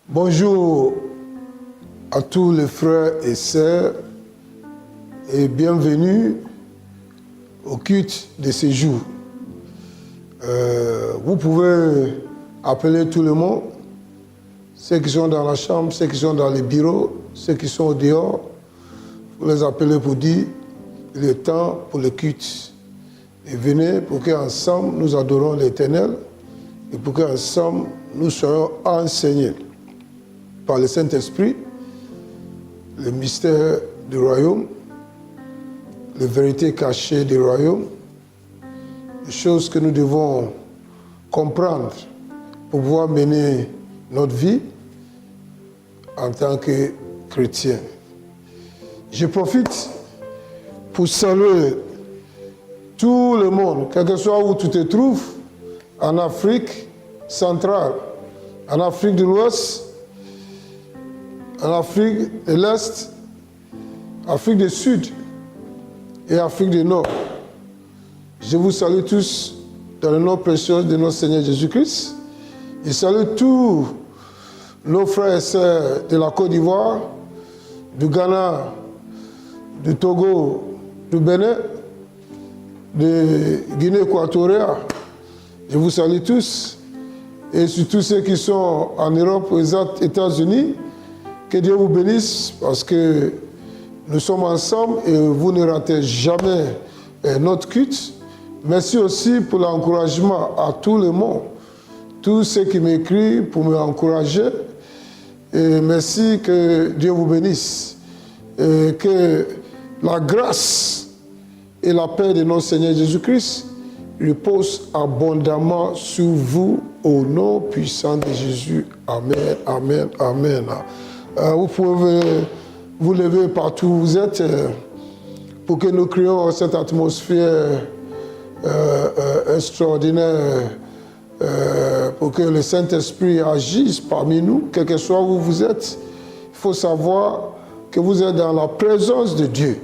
Bonjour à tous les frères et sœurs et bienvenue au culte de ce jour. Vous pouvez appeler tout le monde, ceux qui sont dans la chambre, ceux qui sont dans les bureaux, ceux qui sont au dehors. Vous les appelez pour dire il est temps pour le culte. Et venez pour qu'ensemble nous adorons l'Éternel et pour qu'ensemble nous soyons enseignés par le Saint-Esprit, le mystère du royaume, les vérités cachées du royaume, les choses que nous devons comprendre pour pouvoir mener notre vie en tant que chrétiens. Je profite pour saluer tout le monde, quel que soit où tu te trouves, en Afrique centrale, en Afrique de l'Ouest, en Afrique de l'Est, Afrique du Sud et Afrique du Nord. Je vous salue tous dans le nom précieux de notre Seigneur Jésus-Christ. Je salue tous nos frères et sœurs de la Côte d'Ivoire, du Ghana, du Togo, du Bénin, de Guinée équatoriale. Je vous salue tous. Et surtout ceux qui sont en Europe, aux États-Unis, que Dieu vous bénisse parce que nous sommes ensemble et vous ne ratez jamais notre culte. Merci aussi pour l'encouragement à tout le monde, tous ceux qui m'écrivent pour m'encourager. Et merci, que Dieu vous bénisse. Et que la grâce et la paix de notre Seigneur Jésus-Christ reposent abondamment sur vous au nom puissant de Jésus. Amen, amen, amen. Vous pouvez vous lever partout où vous êtes pour que nous créions cette atmosphère extraordinaire, pour que le Saint-Esprit agisse parmi nous, quel que soit où vous êtes. Il faut savoir que vous êtes dans la présence de Dieu,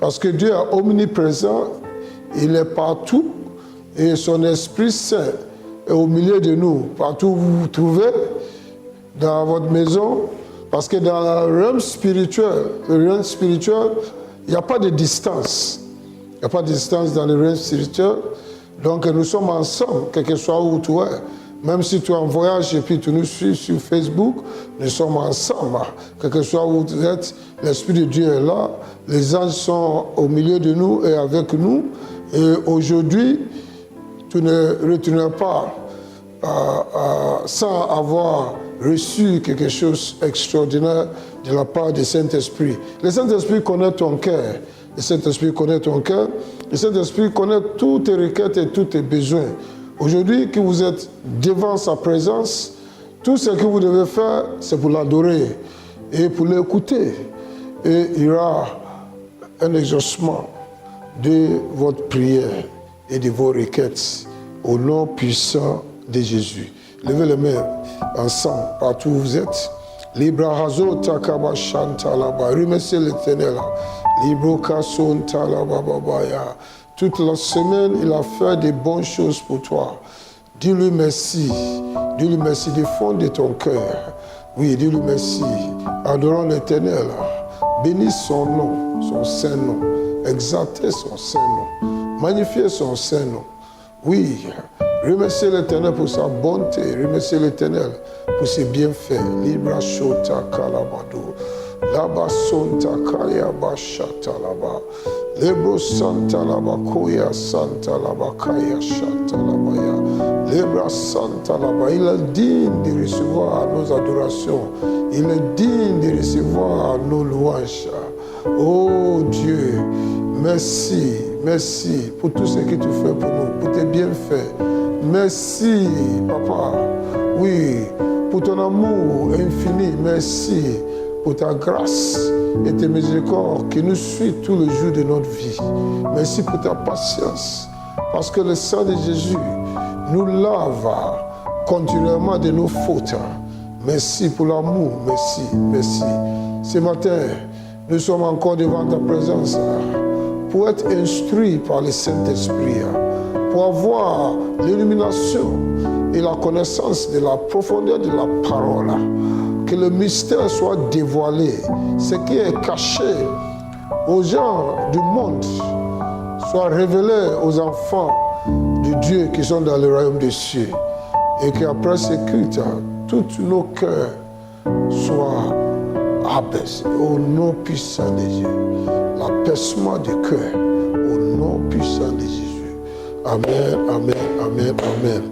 parce que Dieu est omniprésent, il est partout, et son Esprit Saint est au milieu de nous, partout où vous vous trouvez, dans votre maison. Parce que dans le realm spirituel, il n'y a pas de distance. Il n'y a pas de distance dans le realm spirituel. Donc nous sommes ensemble, quel que soit où tu es. Même si tu es en voyage et puis tu nous suis sur Facebook, nous sommes ensemble. Quel que soit où tu es, l'Esprit de Dieu est là. Les anges sont au milieu de nous et avec nous. Et aujourd'hui, tu ne retourneras pas sans avoir reçu quelque chose d'extraordinaire de la part du Saint-Esprit. Le Saint-Esprit connaît ton cœur. Le Saint-Esprit connaît ton cœur. Le Saint-Esprit connaît toutes tes requêtes et tous tes besoins. Aujourd'hui, que vous êtes devant sa présence, tout ce que vous devez faire, c'est pour l'adorer et pour l'écouter. Et il y aura un exaucement de votre prière et de vos requêtes au nom puissant de Jésus. Levez les mains ensemble, partout où vous êtes. Libra Hazo Takaba Shantalaba. Remerciez l'Éternel. Libro Kason Talababaya. Toute la semaine, il a fait de bonnes choses pour toi. Dis-lui merci. Dis-lui merci du fond de ton cœur. Oui, dis-lui merci. Adorons l'Éternel. Bénis son nom, son saint nom. Exaltez son saint nom. Magnifiez son saint nom. Oui, remerciez l'Éternel pour sa bonté, remerciez l'Éternel pour ses bienfaits. Libra Shota Kalabado, Laba Sonta Kaya Bashata Laba, Lebro Santa Laba Koya Santa Laba Kaya Shata Labaya, Lebra Santa Laba. Il est digne de recevoir nos adorations, il est digne de recevoir nos louanges. Oh Dieu, merci. Merci pour tout ce que tu fais pour nous, pour tes bienfaits. Merci, Papa. Oui, pour ton amour infini. Merci pour ta grâce et tes miséricordes qui nous suivent tous les jours de notre vie. Merci pour ta patience. Parce que le sang de Jésus nous lave continuellement de nos fautes. Merci pour l'amour. Merci, merci. Ce matin, nous sommes encore devant ta présence pour être instruits par le Saint-Esprit, pour avoir l'illumination et la connaissance de la profondeur de la parole. que le mystère soit dévoilé. Ce qui est caché aux gens du monde soit révélé aux enfants de Dieu qui sont dans le royaume des cieux. Et qu'après ce culte, tous nos cœurs soient abaissés au nom puissant de Jésus. L'apaisement du cœur au nom puissant de Jésus. Amen, amen, amen, amen.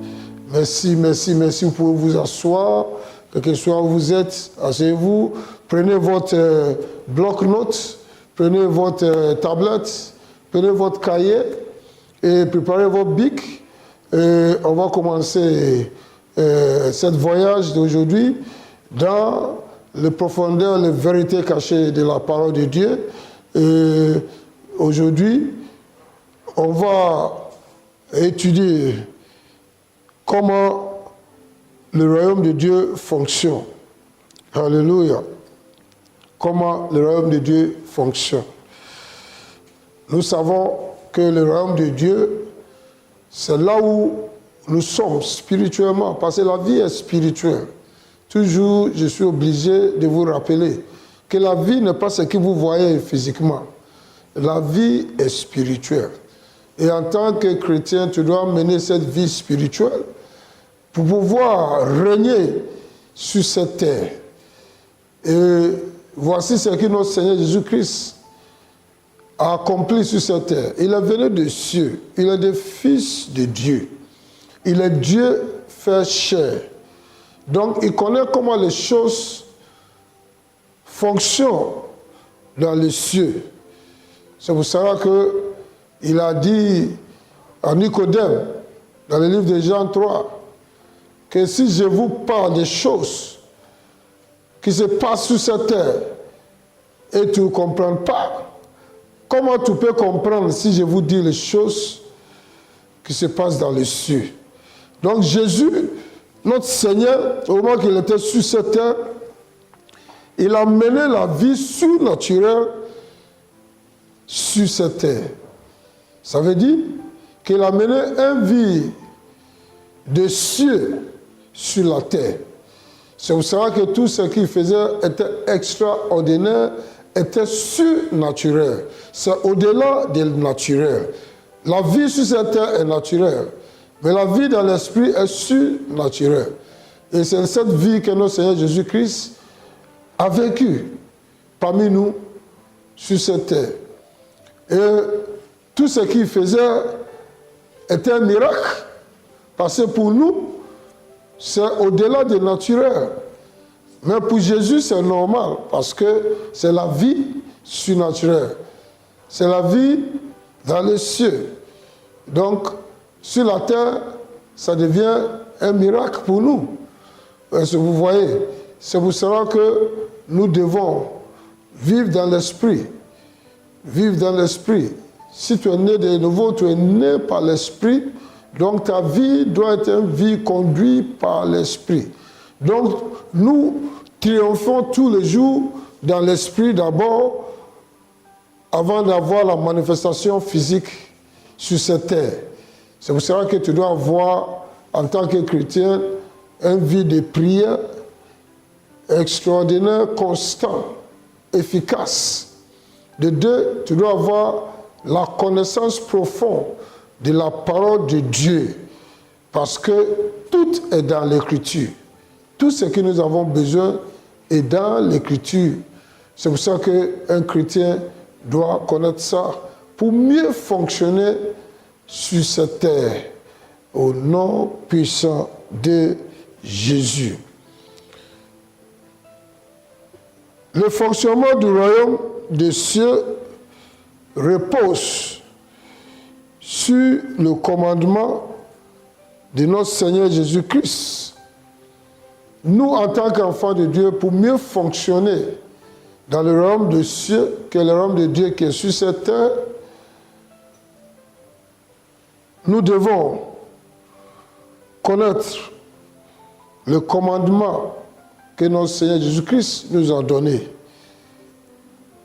Merci, merci, merci. Vous pouvez vous asseoir, quel que soit où vous êtes, asseyez-vous, prenez votre bloc-notes, prenez votre tablette, prenez votre cahier et préparez votre bic. Et on va commencer ce voyage d'aujourd'hui dans les profondeurs, les vérités cachées de la parole de Dieu. Et aujourd'hui, on va étudier comment le royaume de Dieu fonctionne. Alléluia. Comment le royaume de Dieu fonctionne. Nous savons que le royaume de Dieu, c'est là où nous sommes spirituellement, parce que la vie est spirituelle. Toujours, je suis obligé de vous rappeler que la vie n'est pas ce que vous voyez physiquement. La vie est spirituelle. Et en tant que chrétien, tu dois mener cette vie spirituelle pour pouvoir régner sur cette terre. Et voici ce que notre Seigneur Jésus-Christ a accompli sur cette terre. Il est venu des cieux. Il est le Fils de Dieu. Il est Dieu fait chair. Donc, il connaît comment les choses fonctionnent dans les cieux. C'est pour ça qu'il a dit à Nicodème, dans le livre de Jean 3, que si je vous parle des choses qui se passent sur cette terre et tu ne comprends pas, comment tu peux comprendre si je vous dis les choses qui se passent dans les cieux? Donc Jésus, notre Seigneur, au moment qu'il était sur cette terre, il a mené la vie surnaturelle sur cette terre. Ça veut dire qu'il a mené une vie de cieux sur la terre. C'est pour ça que tout ce qu'il faisait était extraordinaire, était surnaturel. C'est au-delà du naturel. La vie sur cette terre est naturelle, mais la vie dans l'esprit est surnaturelle. Et c'est cette vie que notre Seigneur Jésus-Christ a vécue parmi nous sur cette terre. Et tout ce qu'il faisait était un miracle, parce que pour nous, c'est au-delà du naturel. Mais pour Jésus, c'est normal, parce que c'est la vie surnaturelle. C'est la vie dans les cieux. Donc, sur la terre, ça devient un miracle pour nous. Parce que vous voyez, c'est pour cela que nous devons vivre dans l'esprit. Vivre dans l'esprit. Si tu es né de nouveau, tu es né par l'esprit. Donc ta vie doit être une vie conduite par l'esprit. Donc nous triomphons tous les jours dans l'esprit d'abord, avant d'avoir la manifestation physique sur cette terre. C'est pour cela que tu dois avoir, en tant que chrétien, une vie de prière extraordinaire, constant, efficace. De deux, tu dois avoir la connaissance profonde de la parole de Dieu, parce que tout est dans l'Écriture. Tout ce que nous avons besoin est dans l'Écriture. C'est pour ça qu'un chrétien doit connaître ça pour mieux fonctionner sur cette terre, au nom puissant de Jésus. Le fonctionnement du royaume des cieux repose sur le commandement de notre Seigneur Jésus-Christ. Nous, en tant qu'enfants de Dieu, pour mieux fonctionner dans le royaume des cieux, que le royaume de Dieu qui est sur cette terre, nous devons connaître le commandement que notre Seigneur Jésus-Christ nous a donné.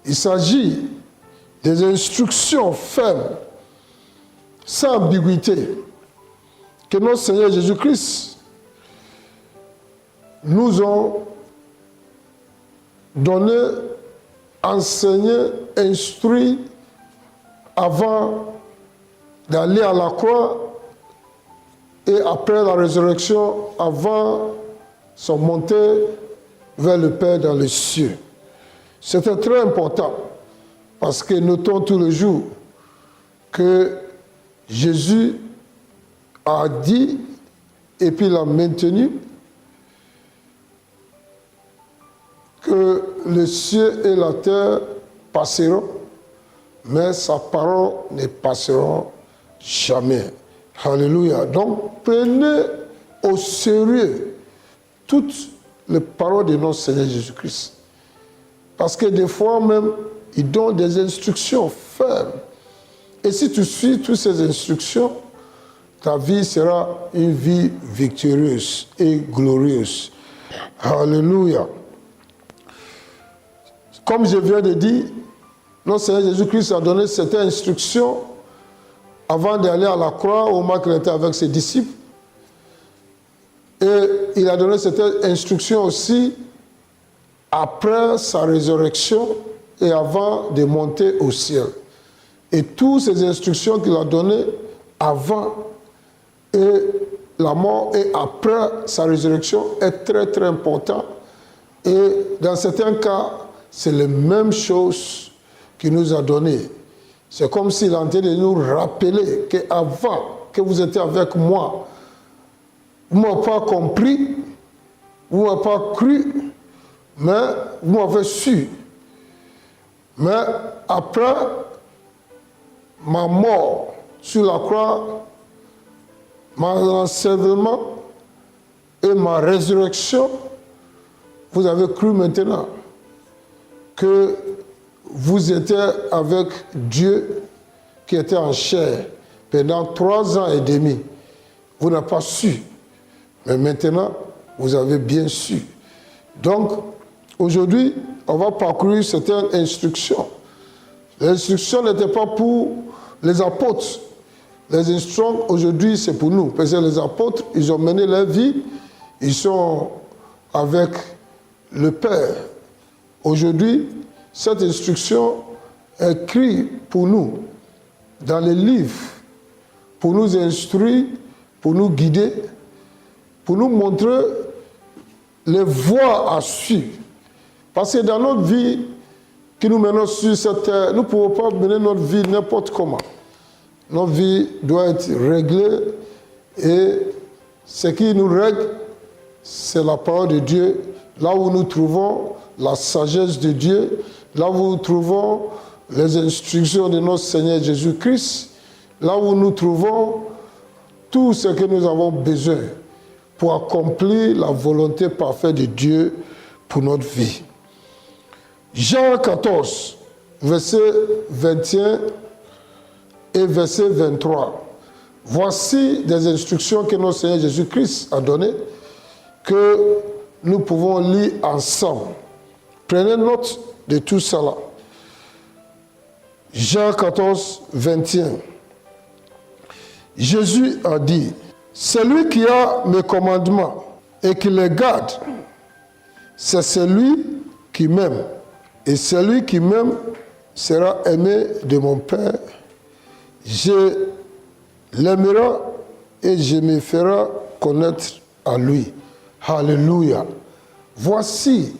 Il s'agit des instructions fermes, sans ambiguïté, que notre Seigneur Jésus-Christ nous a donné, enseigné, instruit avant d'aller à la croix et après la résurrection, avant son montée vers le Père dans les cieux. C'était très important parce que notons tous les jours que Jésus a dit et puis l'a maintenu que le ciel et la terre passeront, mais sa parole ne passera jamais. Alléluia. Donc, prenez au sérieux toutes les paroles de notre Seigneur Jésus-Christ. Parce que des fois même, il donne des instructions fermes. Et si tu suis toutes ces instructions, ta vie sera une vie victorieuse et glorieuse. Alléluia. Comme je viens de dire, notre Seigneur Jésus-Christ a donné cette instruction avant d'aller à la croix au moment qu'il était avec ses disciples. Et il a donné cette instruction aussi après sa résurrection et avant de monter au ciel. Et toutes ces instructions qu'il a données avant et la mort et après sa résurrection est très très important. Et dans certains cas, c'est les mêmes choses qu'il nous a données. C'est comme s'il est en train de nous rappeler qu'avant que vous étiez avec moi, vous ne m'avez pas compris, vous ne m'avez pas cru, mais vous m'avez su. Mais après ma mort sur la croix, mon enseignement et ma résurrection, vous avez cru maintenant que vous étiez avec Dieu qui était en chair pendant 3 ans et demi. Vous n'avez pas su. Mais maintenant, vous avez bien su. Donc, aujourd'hui, on va parcourir certaines instructions. L'instruction n'était pas pour les apôtres. Les instructions, aujourd'hui, c'est pour nous. Parce que les apôtres, ils ont mené leur vie. Ils sont avec le Père. Aujourd'hui, cette instruction est écrite pour nous, dans les livres, pour nous instruire, pour nous guider, pour nous montrer les voies à suivre. Parce que dans notre vie que nous menons sur cette terre, nous ne pouvons pas mener notre vie n'importe comment. Notre vie doit être réglée et ce qui nous règle, c'est la parole de Dieu, là où nous trouvons la sagesse de Dieu, là où nous trouvons les instructions de notre Seigneur Jésus-Christ, là où nous trouvons tout ce que nous avons besoin pour accomplir la volonté parfaite de Dieu pour notre vie. Jean 14, verset 21 et verset 23. Voici des instructions que notre Seigneur Jésus-Christ a données, que nous pouvons lire ensemble. Prenez note de tout cela. Jean 14, 21. Jésus a dit, « Celui qui a mes commandements et qui les garde, c'est celui qui m'aime. Et celui qui m'aime sera aimé de mon Père. Je l'aimerai et je me ferai connaître à lui. » Alléluia. Voici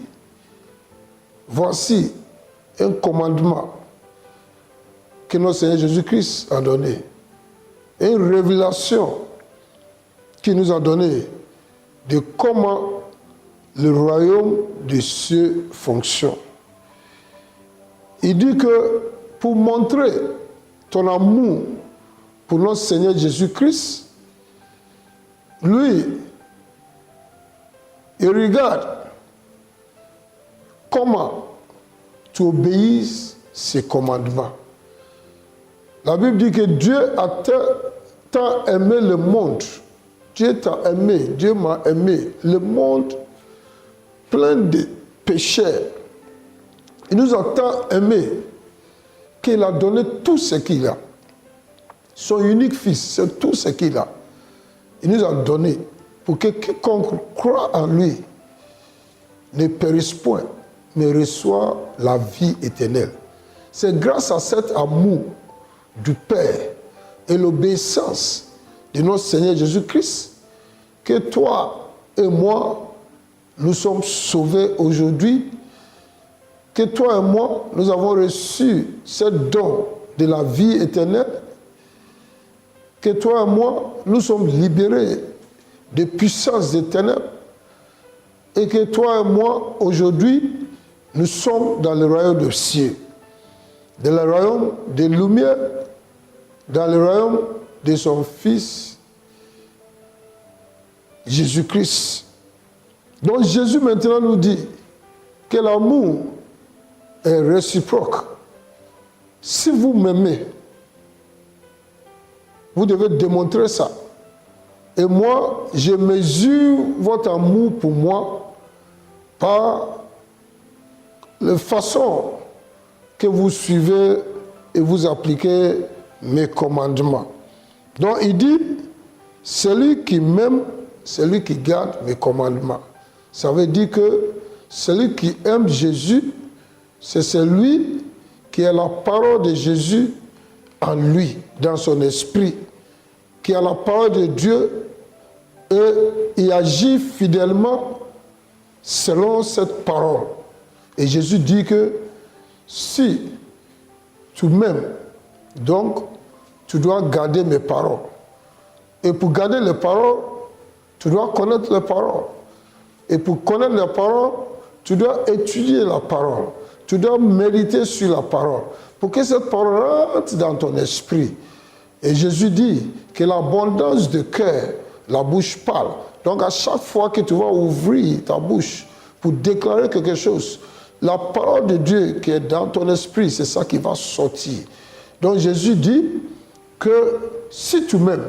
un commandement que notre Seigneur Jésus-Christ a donné. Une révélation qu'il nous a donnée de comment le royaume des cieux fonctionne. Il dit que pour montrer ton amour pour notre Seigneur Jésus-Christ, lui, il regarde comment tu obéis ses commandements. La Bible dit que Dieu a tant aimé le monde. Dieu t'a aimé, Dieu m'a aimé. Le monde plein de pécheurs. Il nous a tant aimé qu'il a donné tout ce qu'il a. Son unique fils, c'est tout ce qu'il a. Il nous a donné pour que quiconque croit en lui ne périsse point, mais reçoit la vie éternelle. C'est grâce à cet amour du Père et l'obéissance de notre Seigneur Jésus-Christ que toi et moi, nous sommes sauvés aujourd'hui, que toi et moi, nous avons reçu ce don de la vie éternelle, que toi et moi, nous sommes libérés des puissances des ténèbres, et que toi et moi, aujourd'hui, nous sommes dans le royaume des cieux, dans le royaume des lumières, dans le royaume de son Fils, Jésus-Christ. Donc Jésus maintenant nous dit que l'amour est réciproque. Si vous m'aimez, vous devez démontrer ça. Et moi, je mesure votre amour pour moi par la façon que vous suivez et vous appliquez mes commandements. Donc il dit, celui qui m'aime, celui qui garde mes commandements. Ça veut dire que celui qui aime Jésus, c'est celui qui a la parole de Jésus en lui, dans son esprit, qui a la parole de Dieu et il agit fidèlement selon cette parole. Et Jésus dit que si tu m'aimes, donc tu dois garder mes paroles. Et pour garder les paroles, tu dois connaître les paroles. Et pour connaître les paroles, tu dois étudier la parole. Tu dois méditer sur la parole pour que cette parole rentre dans ton esprit. Et Jésus dit que l'abondance de cœur, la bouche parle. Donc à chaque fois que tu vas ouvrir ta bouche pour déclarer quelque chose, la parole de Dieu qui est dans ton esprit, c'est ça qui va sortir. Donc Jésus dit que si tu m'aimes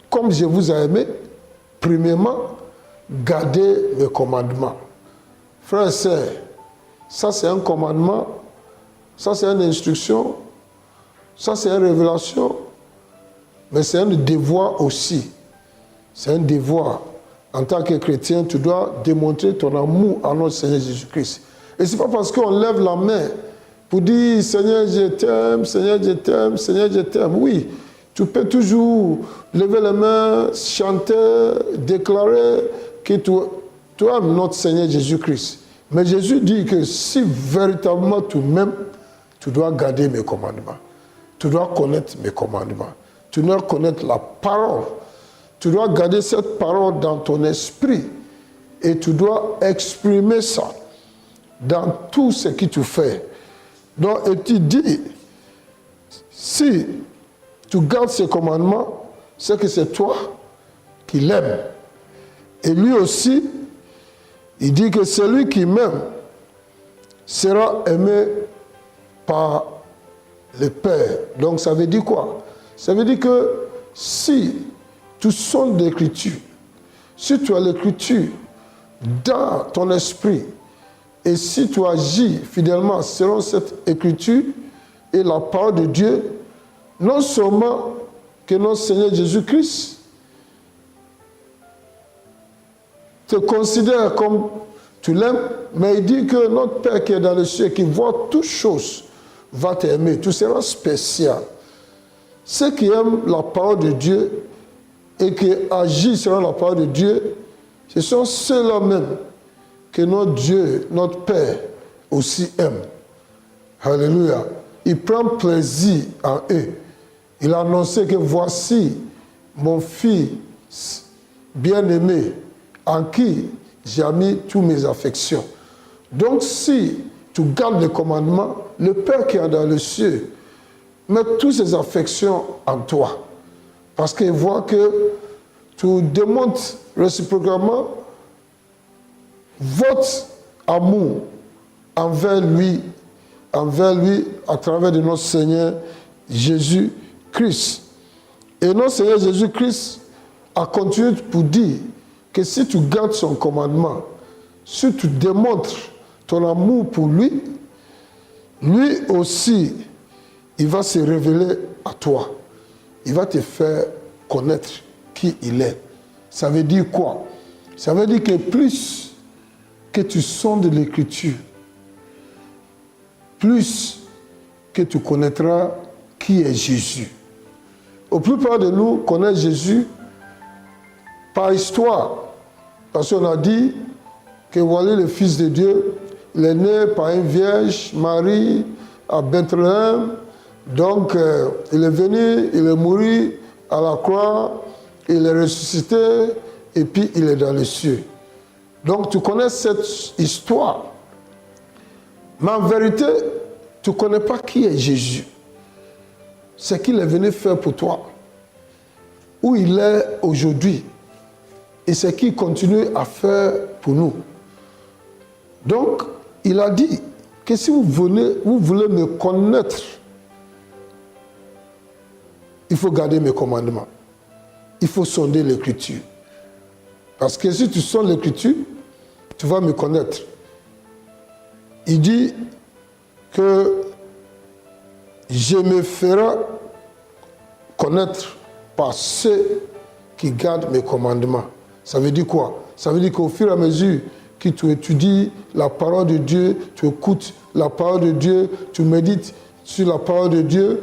comme je vous ai aimé, premièrement, gardez mes commandements. Frères et sœurs, ça c'est un commandement, ça c'est une instruction, ça c'est une révélation, mais c'est un devoir aussi. C'est un devoir. En tant que chrétien, tu dois démontrer ton amour à notre Seigneur Jésus-Christ. Et ce n'est pas parce qu'on lève la main pour dire « Seigneur, je t'aime, Seigneur, je t'aime, Seigneur, je t'aime ». Oui, tu peux toujours lever les mains, chanter, déclarer que tu aimes notre Seigneur Jésus-Christ. Mais Jésus dit que si véritablement tu m'aimes, tu dois garder mes commandements. Tu dois connaître mes commandements. Tu dois connaître la parole. Tu dois garder cette parole dans ton esprit. Et tu dois exprimer ça dans tout ce que tu fais. Donc, et tu dis, si tu gardes ces commandements, c'est que c'est toi qui l'aimes. Et lui aussi, il dit que celui qui m'aime sera aimé par le Père. Donc ça veut dire quoi? Ça veut dire que si tu sondes l'écriture, si tu as l'écriture dans ton esprit, et si tu agis fidèlement selon cette écriture et la parole de Dieu, non seulement que notre Seigneur Jésus-Christ te considère comme tu l'aimes, mais il dit que notre Père qui est dans le ciel, qui voit toutes choses, va t'aimer. Tu seras spécial. Ceux qui aiment la parole de Dieu et qui agissent selon la parole de Dieu, ce sont ceux-là même que notre Dieu, notre Père, aussi aime. Alléluia. Il prend plaisir en eux. Il a annoncé que voici mon fils bien-aimé en qui j'ai mis toutes mes affections. Donc si tu gardes les commandements, le Père qui est dans le ciel met toutes ses affections en toi. Parce qu'il voit que tu démontres réciproquement votre amour envers lui à travers de notre Seigneur Jésus-Christ. Et notre Seigneur Jésus-Christ a continué pour dire que si tu gardes son commandement, si tu démontres ton amour pour lui, lui aussi, il va se révéler à toi. Il va te faire connaître qui il est. Ça veut dire quoi? Ça veut dire que plus que tu sondes l'écriture, plus que tu connaîtras qui est Jésus. La plupart de nous connaissent Jésus par histoire. Parce qu'on a dit que voilà le Fils de Dieu, il est né par une vierge, Marie, à Bethléem. Donc, il est venu, il est mort à la croix, il est ressuscité, et puis il est dans les cieux. Donc, tu connais cette histoire. Mais en vérité, tu ne connais pas qui est Jésus. Ce qu'il est venu faire pour toi. Où il est aujourd'hui. Et ce qu'il continue à faire pour nous. Donc, il a dit que si vous voulez me connaître, il faut garder mes commandements. Il faut sonder l'Écriture. Parce que si tu sondes l'Écriture, tu vas me connaître. Il dit que je me ferai connaître par ceux qui gardent mes commandements. Ça veut dire quoi? Ça veut dire qu'au fur et à mesure que tu étudies la parole de Dieu, tu écoutes la parole de Dieu, tu médites sur la parole de Dieu,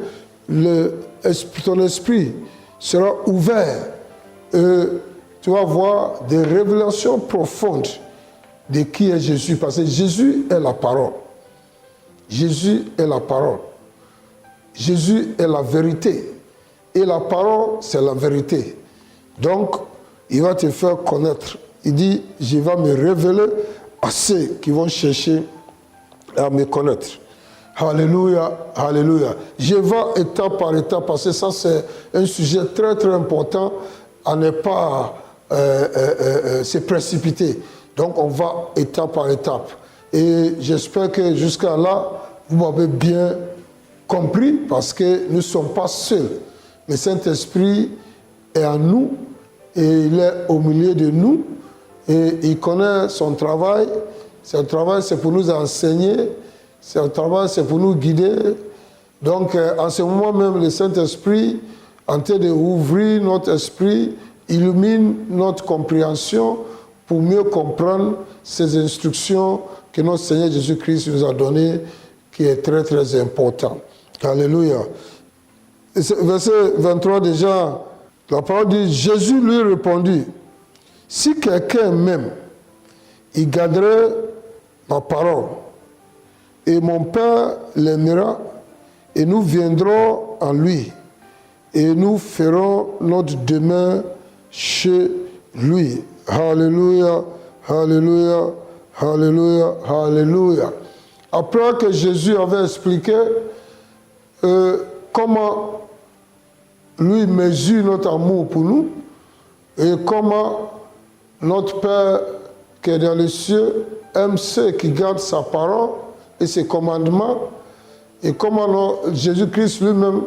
ton esprit sera ouvert. Tu vas voir des révélations profondes de qui est Jésus. Parce que Jésus est la parole. Jésus est la parole. Jésus est la vérité. Et la parole, c'est la vérité. Donc, il va te faire connaître. Il dit, je vais me révéler à ceux qui vont chercher à me connaître. Alléluia, alléluia. Je vais étape par étape, parce que ça, c'est un sujet très, très important à ne pas se précipiter. Donc, on va étape par étape. Et j'espère que jusqu'à là, vous m'avez bien compris, parce que nous ne sommes pas seuls. Le Saint-Esprit est en nous, et il est au milieu de nous, et il connaît son travail. Son travail, c'est pour nous enseigner, son travail, c'est pour nous guider. Donc, en ce moment même, le Saint-Esprit, en train d'ouvrir notre esprit, illumine notre compréhension pour mieux comprendre ces instructions que notre Seigneur Jésus-Christ nous a données, qui est très, très important. Alléluia. Verset 23 déjà, la parole dit, Jésus lui répondit, si quelqu'un m'aime, il garderait ma parole, et mon Père l'aimera, et nous viendrons en lui, et nous ferons notre demeure chez lui. Alléluia, alléluia, alléluia, alléluia. Après que Jésus avait expliqué comment lui mesure notre amour pour nous, et comment notre Père qui est dans les cieux aime ceux qui gardent sa parole et ses commandements, et comment Jésus-Christ lui-même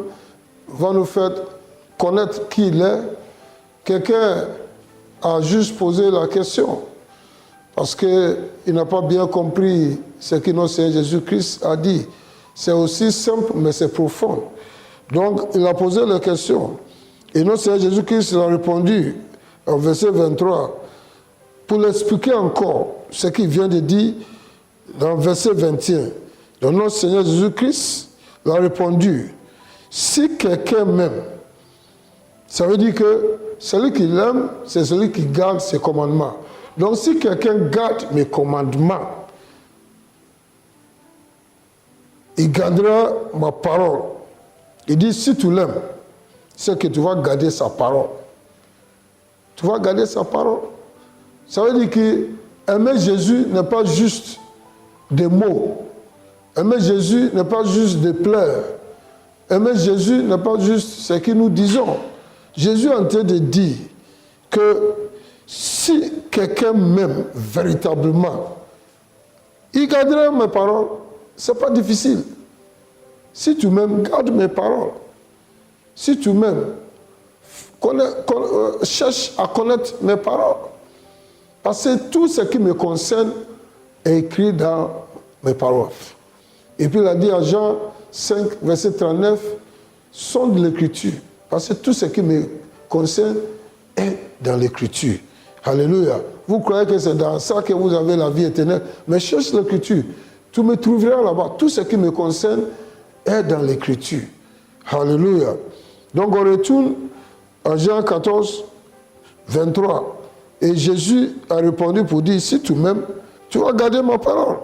va nous faire connaître qui il est. Quelqu'un a juste posé la question, parce qu'il n'a pas bien compris ce que notre Seigneur Jésus-Christ a dit. C'est aussi simple, mais c'est profond. Donc, il a posé la question. Et notre Seigneur Jésus-Christ a répondu, au verset 23, pour l'expliquer encore ce qu'il vient de dire dans le verset 21. Donc, notre Seigneur Jésus-Christ a répondu, si quelqu'un m'aime, ça veut dire que celui qui l'aime, c'est celui qui garde ses commandements. Donc, si quelqu'un garde mes commandements, il gardera ma parole. Il dit, si tu l'aimes, c'est que tu vas garder sa parole. Tu vas garder sa parole. Ça veut dire que aimer Jésus n'est pas juste des mots. Aimer Jésus n'est pas juste des pleurs. Aimer Jésus n'est pas juste ce que nous disons. Jésus est en train de dire que si quelqu'un m'aime véritablement, il gardera mes paroles. Ce n'est pas difficile. Si tu m'aimes, garde mes paroles. Si tu m'aimes, cherche à connaître mes paroles. Parce que tout ce qui me concerne est écrit dans mes paroles. Et puis il a dit à Jean 5, verset 39, sonde l'écriture. Parce que tout ce qui me concerne est dans l'écriture. Alléluia. Vous croyez que c'est dans ça que vous avez la vie éternelle. Mais cherche l'écriture. Tu me trouveras là-bas. Tout ce qui me concerne est dans l'Écriture. Alléluia. Donc on retourne à Jean 14, 23. Et Jésus a répondu pour dire, si tu m'aimes, tu vas garder ma parole.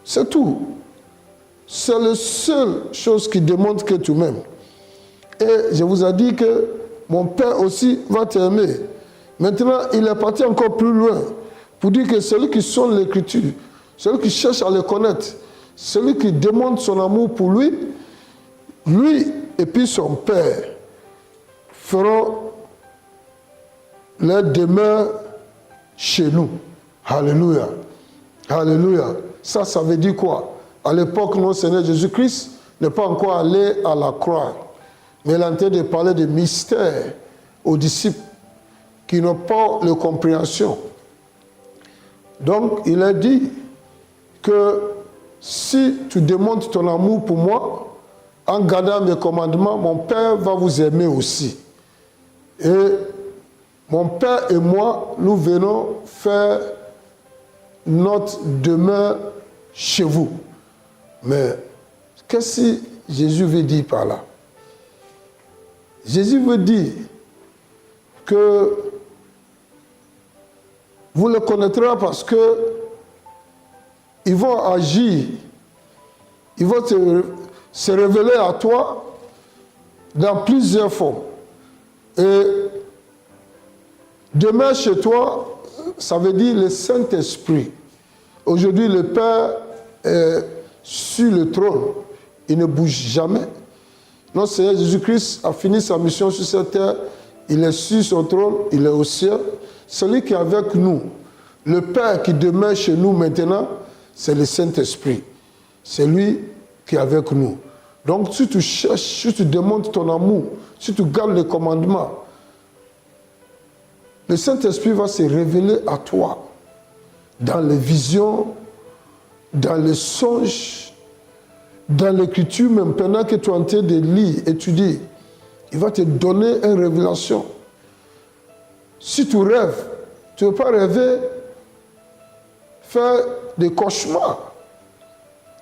C'est tout. C'est la seule chose qui démontre que tu m'aimes. Et je vous ai dit que mon Père aussi va t'aimer. Maintenant, il est parti encore plus loin pour dire que celui qui sonne l'Écriture, celui qui cherche à le connaître, celui qui demande son amour pour lui, lui et puis son Père feront leur demeure chez nous. Alléluia. Alléluia. Ça veut dire quoi? À l'époque, notre Seigneur Jésus-Christ n'est pas encore allé à la croix, mais il est en train de parler de mystère aux disciples qui n'ont pas de compréhension. Donc, il a dit que si tu démontres ton amour pour moi, en gardant mes commandements, mon Père va vous aimer aussi. Et mon Père et moi, nous venons faire notre demeure chez vous. Mais qu'est-ce que Jésus veut dire par là? Jésus veut dire que vous le connaîtrez parce que ils vont agir, ils vont se révéler à toi dans plusieurs formes. Et demain chez toi, ça veut dire le Saint-Esprit. Aujourd'hui, le Père est sur le trône. Il ne bouge jamais. Notre Seigneur Jésus-Christ a fini sa mission sur cette terre. Il est sur son trône, il est au ciel. Celui qui est avec nous, le Père qui demeure chez nous maintenant, c'est le Saint-Esprit. C'est lui qui est avec nous. Donc, si tu cherches, si tu demandes ton amour, si tu gardes les commandements, le Saint-Esprit va se révéler à toi dans les visions, dans les songes, dans l'écriture, même pendant que tu es en train de lire, étudier. Il va te donner une révélation. Si tu rêves, tu ne veux pas rêver, faire des cauchemars.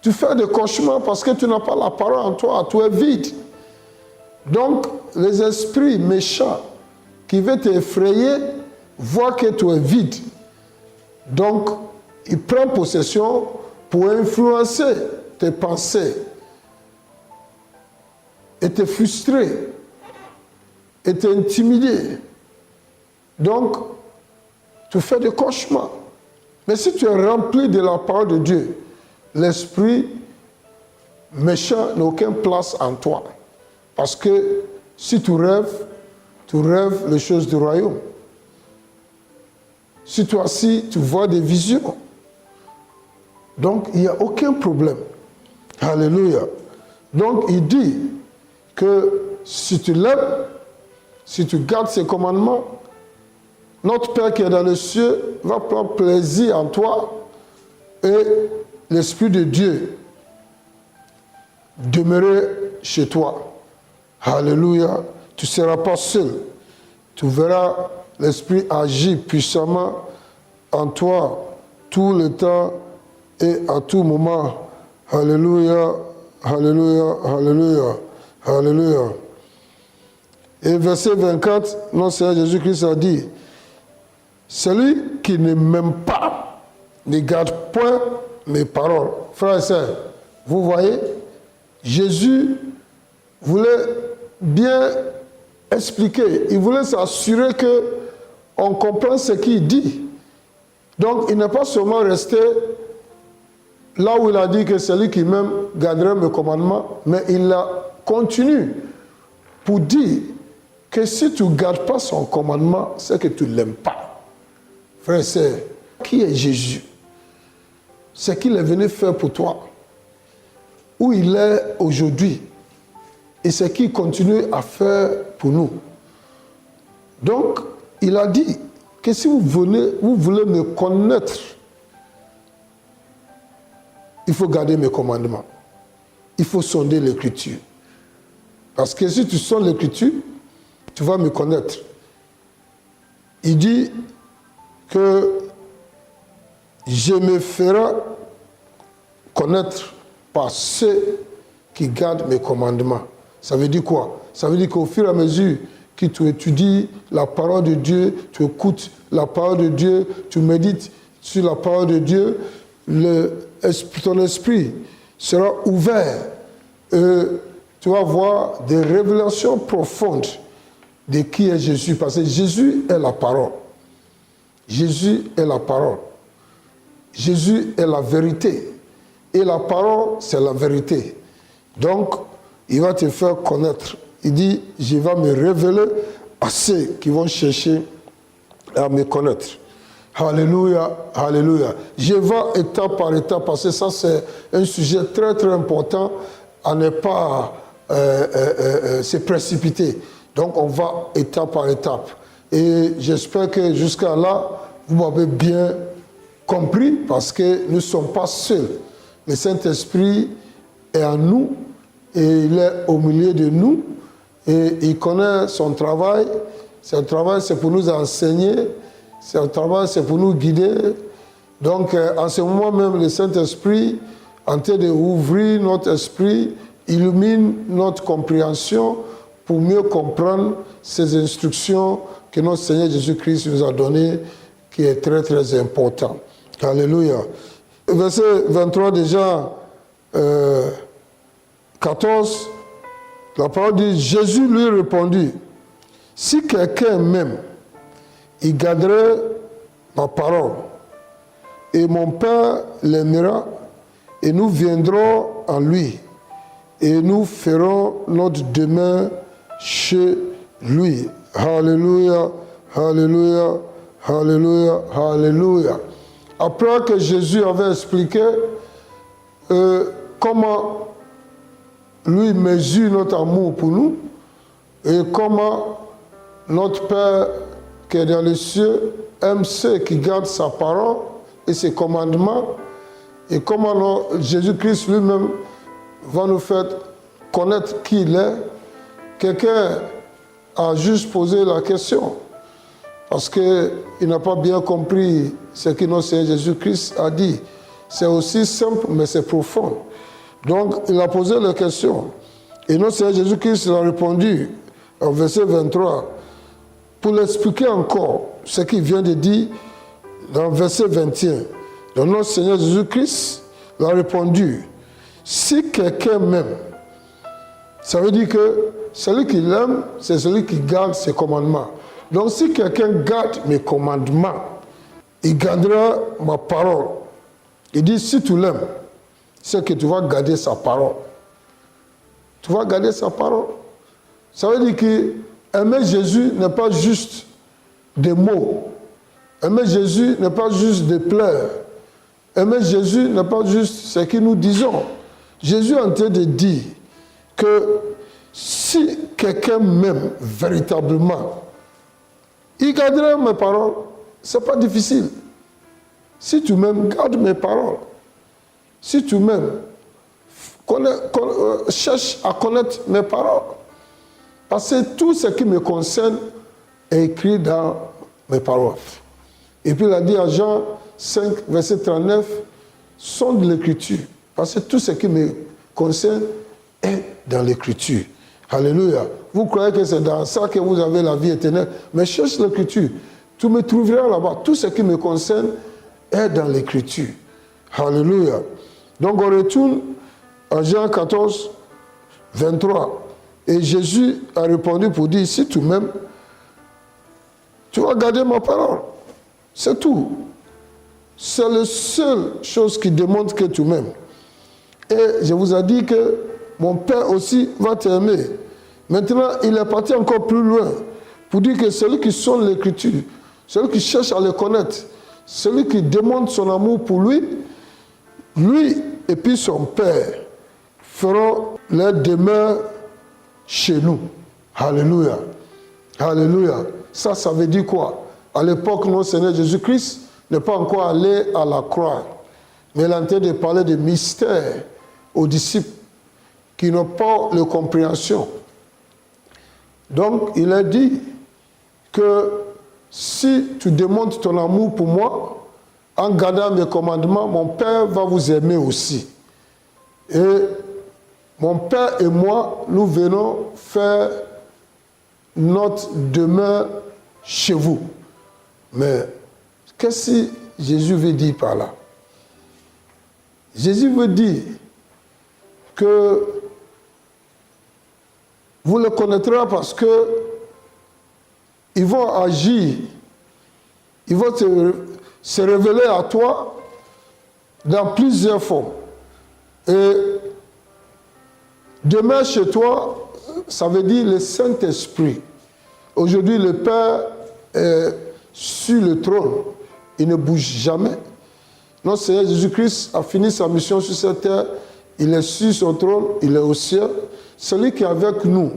Tu fais des cauchemars parce que tu n'as pas la parole en toi, tu es vide. Donc, les esprits méchants qui veulent t'effrayer voient que tu es vide. Donc, ils prennent possession pour influencer tes pensées et te frustrer et t'intimider. Donc, tu fais des cauchemars. Mais si tu es rempli de la parole de Dieu, l'esprit méchant n'a aucune place en toi. Parce que si tu rêves les choses du royaume. Si tu es assis, tu vois des visions. Donc, il n'y a aucun problème. Alléluia. Donc, il dit que si tu l'aimes, si tu gardes ses commandements, notre Père qui est dans les cieux va prendre plaisir en toi et l'Esprit de Dieu demeurer chez toi. Alléluia. Tu ne seras pas seul. Tu verras l'Esprit agir puissamment en toi tout le temps et à tout moment. Alléluia, alléluia, alléluia, alléluia. Et verset 24, notre Seigneur Jésus-Christ a dit, celui qui ne m'aime pas ne garde point mes paroles. Frères et sœurs, vous voyez, Jésus voulait bien expliquer, il voulait s'assurer qu'on comprend ce qu'il dit. Donc, il n'est pas seulement resté là où il a dit que celui qui m'aime garderait mes commandements, mais il a continué pour dire que si tu ne gardes pas son commandement, c'est que tu ne l'aimes pas. Frère et sœur, qui est Jésus? Ce qu'il est venu faire pour toi, où il est aujourd'hui, et ce qu'il continue à faire pour nous. Donc, il a dit que si vous voulez me connaître, il faut garder mes commandements. Il faut sonder l'Écriture. Parce que si tu sondes l'Écriture, tu vas me connaître. Il dit que je me ferai connaître par ceux qui gardent mes commandements. Ça veut dire quoi? Ça veut dire qu'au fur et à mesure que tu étudies la parole de Dieu, tu écoutes la parole de Dieu, tu médites sur la parole de Dieu, ton esprit sera ouvert. Tu vas voir des révélations profondes de qui est Jésus. Parce que Jésus est la parole. Jésus est la parole. Jésus est la vérité. Et la parole, c'est la vérité. Donc, il va te faire connaître. Il dit, je vais me révéler à ceux qui vont chercher à me connaître. Alléluia, alléluia. Je vais étape par étape, parce que ça, c'est un sujet très, très important à ne pas se précipiter. Donc, on va étape par étape. Et j'espère que jusqu'à là, vous m'avez bien compris, parce que nous ne sommes pas seuls. Le Saint-Esprit est en nous, et il est au milieu de nous, et il connaît son travail. Son travail, c'est pour nous enseigner. Son travail, c'est pour nous guider. Donc, en ce moment même, le Saint-Esprit, en train d'ouvrir notre esprit, illumine notre compréhension pour mieux comprendre ces instructions que notre Seigneur Jésus-Christ nous a données, qui est très, très important. Alléluia. Verset 23 déjà, 14, la parole dit, Jésus lui répondit, si quelqu'un m'aime, il garderait ma parole, et mon Père l'aimera, et nous viendrons en lui, et nous ferons notre demeure chez lui. Alléluia, alléluia, alléluia, alléluia. Après que Jésus avait expliqué comment lui mesure notre amour pour nous, et comment notre Père qui est dans les cieux aime ceux qui gardent sa parole et ses commandements, et comment Jésus-Christ lui-même va nous faire connaître qui il est. Quelqu'un a juste posé la question, parce qu'il n'a pas bien compris ce que notre Seigneur Jésus-Christ a dit. C'est aussi simple, mais c'est profond. Donc, il a posé la question. Et notre Seigneur Jésus-Christ a répondu, au verset 23, pour l'expliquer encore ce qu'il vient de dire dans le verset 21. Donc, notre Seigneur Jésus-Christ a répondu, si quelqu'un m'aime, ça veut dire que celui qui l'aime, c'est celui qui garde ses commandements. Donc, si quelqu'un garde mes commandements, il gardera ma parole. Il dit, si tu l'aimes, c'est que tu vas garder sa parole. Tu vas garder sa parole. Ça veut dire que aimer Jésus n'est pas juste des mots. Aimer Jésus n'est pas juste des pleurs. Aimer Jésus n'est pas juste ce que nous disons. Jésus est en train de dire que si quelqu'un m'aime véritablement, il gardera mes paroles. Ce n'est pas difficile. Si tu m'aimes, garde mes paroles. Si tu m'aimes, cherche à connaître mes paroles. Parce que tout ce qui me concerne est écrit dans mes paroles. Et puis il a dit à Jean 5, verset 39, sont de l'écriture. Parce que tout ce qui me concerne est dans l'écriture. Alléluia. Vous croyez que c'est dans ça que vous avez la vie éternelle. Mais cherche l'écriture. Tu me trouveras là-bas. Tout ce qui me concerne est dans l'écriture. Alléluia. Donc on retourne à Jean 14, 23. Et Jésus a répondu pour dire, si tu m'aimes, tu vas garder ma parole. C'est tout. C'est la seule chose qui démontre que tu m'aimes. Et je vous ai dit que mon Père aussi va t'aimer. Maintenant, il est parti encore plus loin pour dire que celui qui sonne l'écriture, celui qui cherche à le connaître, celui qui démontre son amour pour lui, lui et puis son Père feront leur demeure chez nous. Alléluia. Alléluia. Ça veut dire quoi? À l'époque, notre Seigneur Jésus-Christ n'est pas encore allé à la croix, mais il est en train de parler de mystère aux disciples qui n'ont pas de compréhension. Donc, il a dit que si tu démontres ton amour pour moi, en gardant mes commandements, mon Père va vous aimer aussi. Et mon Père et moi, nous venons faire notre demeure chez vous. Mais qu'est-ce que Jésus veut dire par là? Jésus veut dire que vous le connaîtrez parce que ils vont agir, ils vont se révéler à toi dans plusieurs formes. Et demain chez toi, ça veut dire le Saint-Esprit. Aujourd'hui, le Père est sur le trône. Il ne bouge jamais. Notre Seigneur Jésus-Christ a fini sa mission sur cette terre. Il est sur son trône, il est au ciel. Celui qui est avec nous,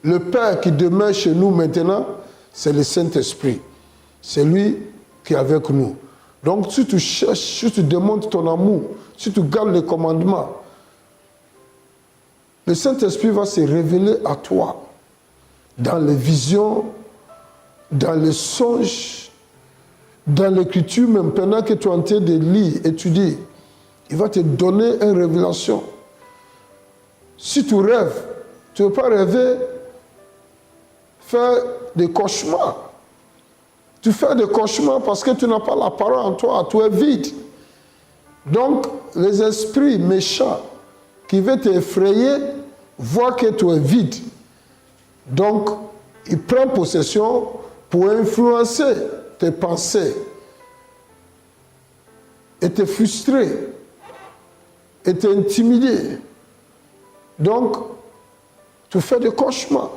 le Père qui demeure chez nous maintenant, c'est le Saint-Esprit. C'est lui qui est avec nous. Donc, si tu cherches, si tu demandes ton amour, si tu gardes les commandements, le Saint-Esprit va se révéler à toi dans les visions, dans les songes, dans l'écriture, même pendant que tu es en train de lire, étudier. Il va te donner une révélation. Si tu rêves, tu ne veux pas rêver, faire des cauchemars. Tu fais des cauchemars parce que tu n'as pas la parole en toi, tu es vide. Donc, les esprits méchants qui veulent t'effrayer voient que tu es vide. Donc, ils prennent possession pour influencer tes pensées et te frustrer et t'intimider. Donc, tu fais des cauchemars.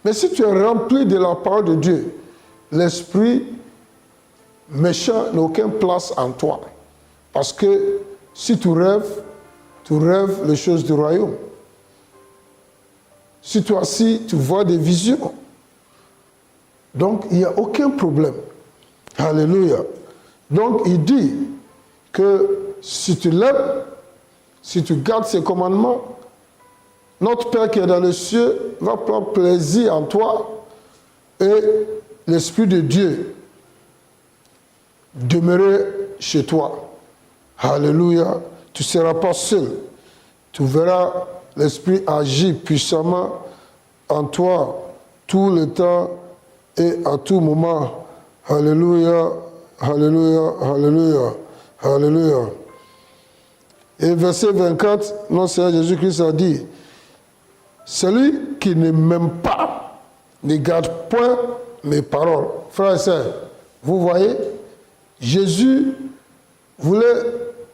Mais si tu es rempli de la parole de Dieu, l'esprit méchant n'a aucune place en toi. Parce que si tu rêves les choses du royaume. Si tu es assis, tu vois des visions. Donc, il n'y a aucun problème. Alléluia. Donc, il dit que si tu l'aimes, si tu gardes ses commandements, notre Père qui est dans les cieux va prendre plaisir en toi et l'Esprit de Dieu demeurer chez toi. Alléluia. Tu ne seras pas seul. Tu verras l'Esprit agir puissamment en toi tout le temps et à tout moment. Alléluia, alléluia, alléluia, alléluia. Et verset 24, notre Seigneur Jésus-Christ a dit, celui qui ne m'aime pas ne garde point mes paroles. Frères et sœurs, vous voyez, Jésus voulait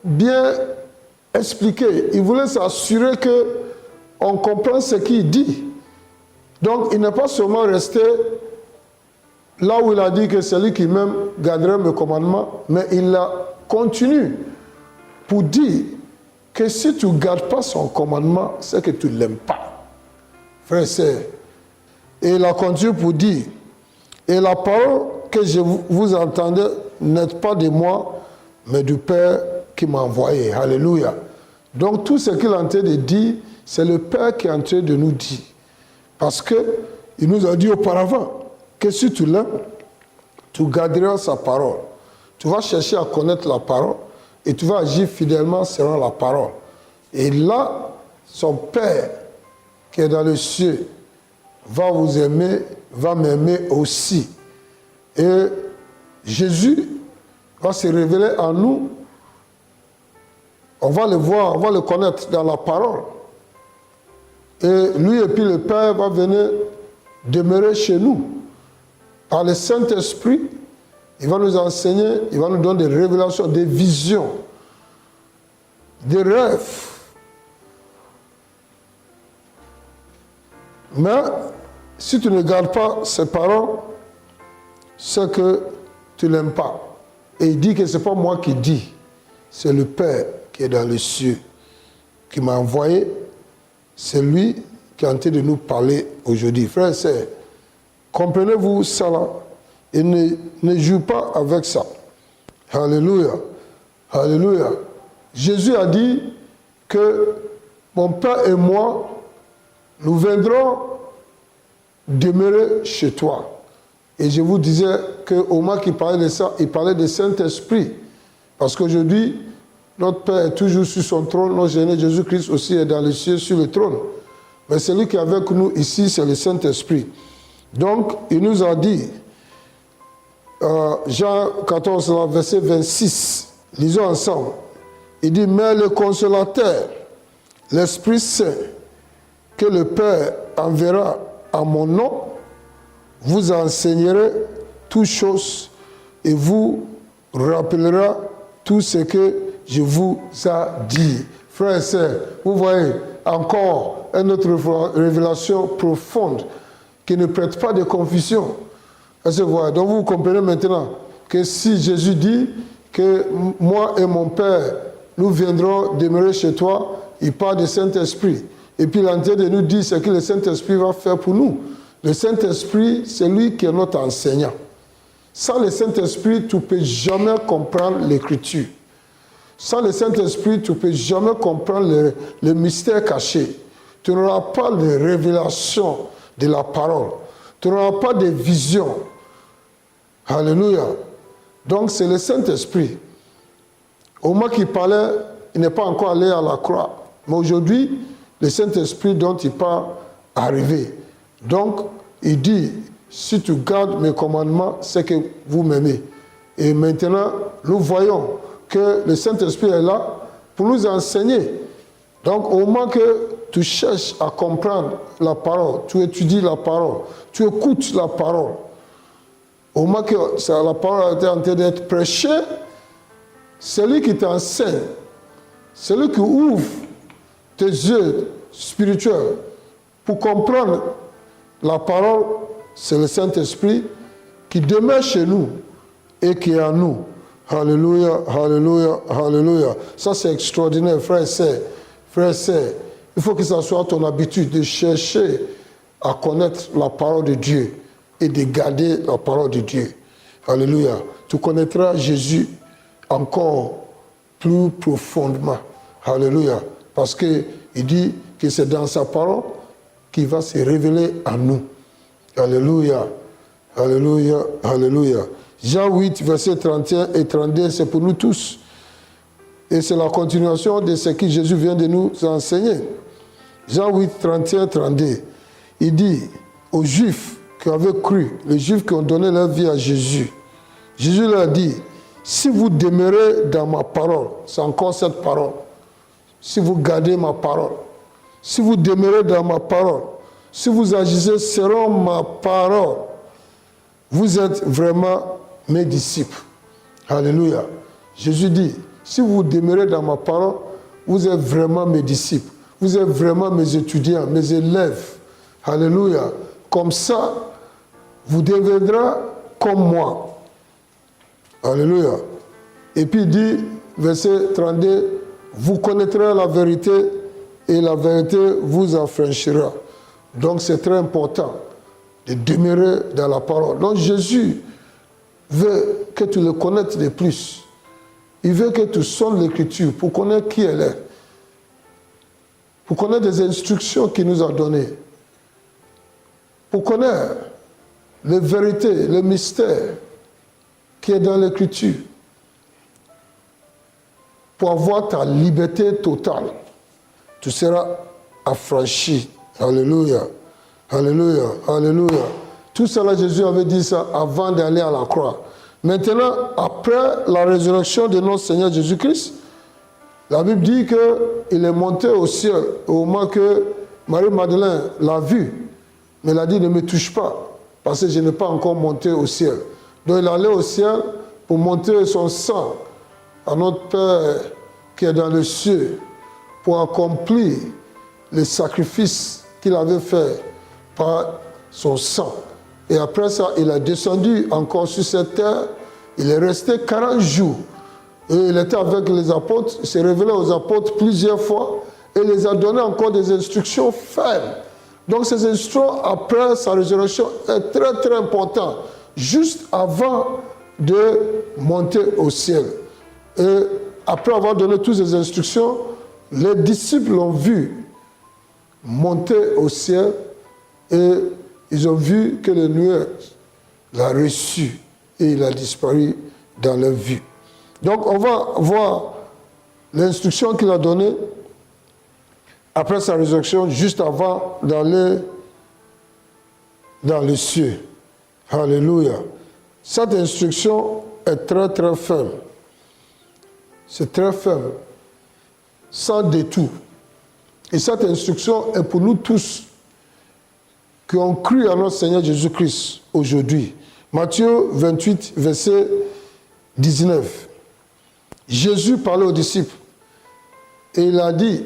bien expliquer, il voulait s'assurer qu'on comprend ce qu'il dit. Donc, il n'est pas seulement resté là où il a dit que celui qui m'aime garderait mes commandements, mais il a continué pour dire que si tu ne gardes pas son commandement, c'est que tu ne l'aimes pas. Frère et sœur. Et il a continué pour dire, et la parole que je vous entendais n'est pas de moi, mais du Père qui m'a envoyé. Alléluia. Donc tout ce qu'il est en train de dire, c'est le Père qui est en train de nous dire. Parce qu'il nous a dit auparavant que si tu l'aimes, tu garderas sa parole. Tu vas chercher à connaître la parole et tu vas agir fidèlement selon la parole. Et là, son Père qui est dans les cieux va vous aimer, va m'aimer aussi. Et Jésus va se révéler en nous. On va le voir, on va le connaître dans la parole. Et lui et puis le Père va venir demeurer chez nous. Par le Saint-Esprit, il va nous enseigner, il va nous donner des révélations, des visions, des rêves. Mais si tu ne gardes pas ces paroles, c'est que tu ne l'aimes pas. Et il dit que ce n'est pas moi qui dis, c'est le Père qui est dans les cieux, qui m'a envoyé. C'est lui qui est en train de nous parler aujourd'hui. Frères et sœurs, comprenez-vous ça là? Et ne joue pas avec ça. Alléluia. Alléluia. Jésus a dit que mon Père et moi, nous viendrons demeurer chez toi. Et je vous disais qu'au moment qu'il parlait de ça, il parlait du Saint-Esprit. Parce qu'aujourd'hui, Notre Père est toujours sur son trône. Notre Seigneur Jésus-Christ aussi est dans les cieux sur le trône. Mais celui qui est avec nous ici, c'est le Saint-Esprit. Donc, il nous a dit, Jean 14, verset 26, lisons ensemble. Il dit, mais le consolateur, l'Esprit Saint, que le Père enverra en mon nom, vous enseignerez toutes choses et vous rappellera tout ce que je vous ai dit. Frères et sœurs, vous voyez encore une autre révélation profonde qui ne prête pas de confusion. Donc vous comprenez maintenant que si Jésus dit que moi et mon Père, nous viendrons demeurer chez toi, il parle du Saint-Esprit. Et puis l'entier de nous dit ce que le Saint-Esprit va faire pour nous. Le Saint-Esprit, c'est lui qui est notre enseignant. Sans le Saint-Esprit, tu ne peux jamais comprendre l'Écriture. Sans le Saint-Esprit, tu ne peux jamais comprendre le mystère caché. Tu n'auras pas de révélation de la parole. Tu n'auras pas de vision. Alléluia. Donc c'est le Saint-Esprit. Au moment qu'il parlait, il n'est pas encore allé à la croix. Mais aujourd'hui, le Saint-Esprit dont il parle est arrivé. Donc, il dit, si tu gardes mes commandements, c'est que vous m'aimez. Et maintenant, nous voyons que le Saint-Esprit est là pour nous enseigner. Donc, au moment que tu cherches à comprendre la parole, tu étudies la parole, tu écoutes la parole, au moment que la parole est en train d'être prêchée, celui qui t'enseigne, celui qui ouvre tes yeux spirituels pour comprendre la parole, c'est le Saint-Esprit qui demeure chez nous et qui est en nous. Alléluia, alléluia, alléluia. Ça, c'est extraordinaire, frère et sœur. Frère et sœur, il faut que ça soit ton habitude de chercher à connaître la parole de Dieu et de garder la parole de Dieu. Alléluia. Tu connaîtras Jésus encore plus profondément. Alléluia. Parce qu'il dit que c'est dans sa parole qu'il va se révéler à nous. Alléluia. Alléluia. Alléluia. Jean 8, versets 31 et 32, c'est pour nous tous. Et c'est la continuation de ce que Jésus vient de nous enseigner. Jean 8, 31, 32. Il dit aux Juifs qui avaient cru, les Juifs qui ont donné leur vie à Jésus, Jésus leur dit, si vous demeurez dans ma parole, c'est encore cette parole, si vous gardez ma parole, si vous demeurez dans ma parole, si vous agissez selon ma parole, vous êtes vraiment mes disciples. Alléluia. Jésus dit, si vous demeurez dans ma parole, vous êtes vraiment mes disciples. Vous êtes vraiment mes étudiants, mes élèves. Alléluia. Comme ça, vous deviendrez comme moi. Alléluia. Et puis il dit, verset 32, vous connaîtrez la vérité et la vérité vous affranchira. Donc c'est très important de demeurer dans la parole. Donc Jésus veut que tu le connaisses de plus. Il veut que tu sonnes l'Écriture pour connaître qui elle est. Pour connaître des instructions qu'il nous a données. Pour connaître les vérités, le mystère qui est dans l'Écriture. Pour avoir ta liberté totale. Tu seras affranchi. Alléluia. Alléluia. Alléluia. Tout cela, Jésus avait dit ça avant d'aller à la croix. Maintenant, après la résurrection de notre Seigneur Jésus-Christ, la Bible dit qu'il est monté au ciel au moment que Marie-Madeleine l'a vu. Mais elle a dit, ne me touche pas, parce que je n'ai pas encore monté au ciel. Donc il allait au ciel pour monter son sang à notre Père qui est dans les cieux, pour accomplir les sacrifices qu'il avait fait par son sang. Et après ça, il est descendu encore sur cette terre. Il est resté 40 jours. Et il était avec les apôtres. Il s'est révélé aux apôtres plusieurs fois. Et il les a donné encore des instructions fermes. Donc ces instructions, après sa résurrection, est très très important. Juste avant de monter au ciel. Et après avoir donné toutes ces instructions, les disciples l'ont vu monter au ciel. Et ils ont vu que le nuage l'a reçu et il a disparu dans leur vue. Donc on va voir l'instruction qu'il a donnée après sa résurrection, juste avant d'aller dans les cieux. Alléluia. Cette instruction est très très ferme. C'est très ferme, sans détour. Et cette instruction est pour nous tous qui ont cru à notre Seigneur Jésus-Christ aujourd'hui. Matthieu 28, verset 19. Jésus parlait aux disciples et il a dit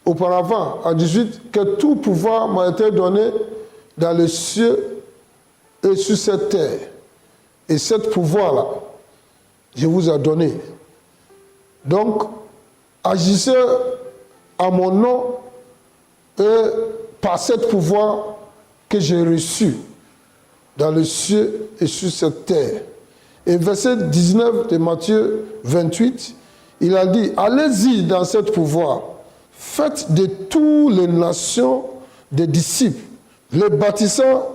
auparavant, à 18, que tout pouvoir m'a été donné dans les cieux et sur cette terre. Et ce pouvoir-là, je vous ai donné. Donc, agissez à mon nom et par ce pouvoir que j'ai reçu dans les cieux et sur cette terre. Et verset 19 de Matthieu 28, il a dit, allez-y dans ce pouvoir, faites de toutes les nations des disciples, les baptisant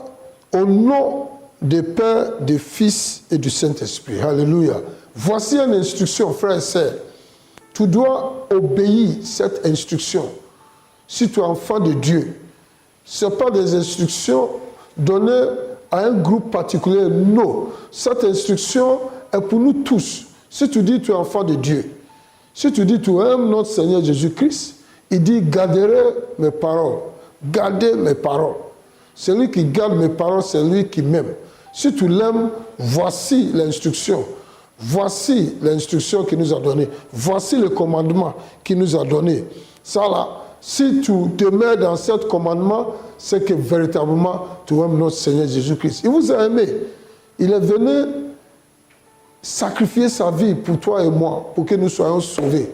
au nom du Père, du Fils et du Saint-Esprit. Alléluia. Voici une instruction, frères et sœurs. Tu dois obéir cette instruction. Si tu es enfant de Dieu, ce n'est pas des instructions données à un groupe particulier. Non. Cette instruction est pour nous tous. Si tu dis tu es enfant de Dieu, si tu dis tu aimes notre Seigneur Jésus-Christ, il dit garderai mes paroles. Gardez mes paroles. Celui qui garde mes paroles, c'est lui qui m'aime. Si tu l'aimes, voici l'instruction. Voici l'instruction qu'il nous a donnée. Voici le commandement qu'il nous a donné. Ça là, si tu te mets dans ce commandement, c'est que véritablement tu aimes notre Seigneur Jésus-Christ. Il vous a aimé. Il est venu sacrifier sa vie pour toi et moi, pour que nous soyons sauvés.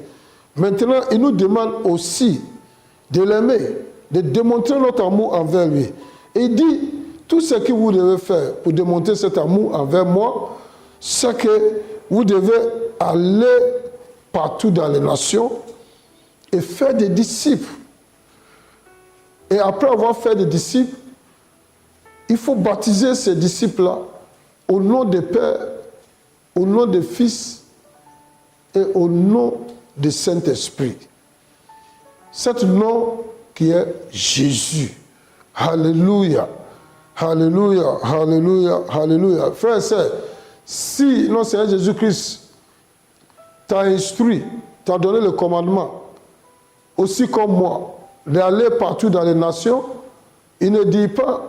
Maintenant, il nous demande aussi de l'aimer, de démontrer notre amour envers lui. Et il dit, tout ce que vous devez faire pour démontrer cet amour envers moi, c'est que vous devez aller partout dans les nations et faire des disciples. Et après avoir fait des disciples, il faut baptiser ces disciples-là au nom du Père, au nom du Fils et au nom du Saint-Esprit. Cet nom qui est Jésus. Alléluia. Alléluia. Alléluia. Alléluia. Frères et sœurs, si notre Seigneur Jésus-Christ t'a instruit, t'a donné le commandement, aussi comme moi, d'aller partout dans les nations, il ne dit pas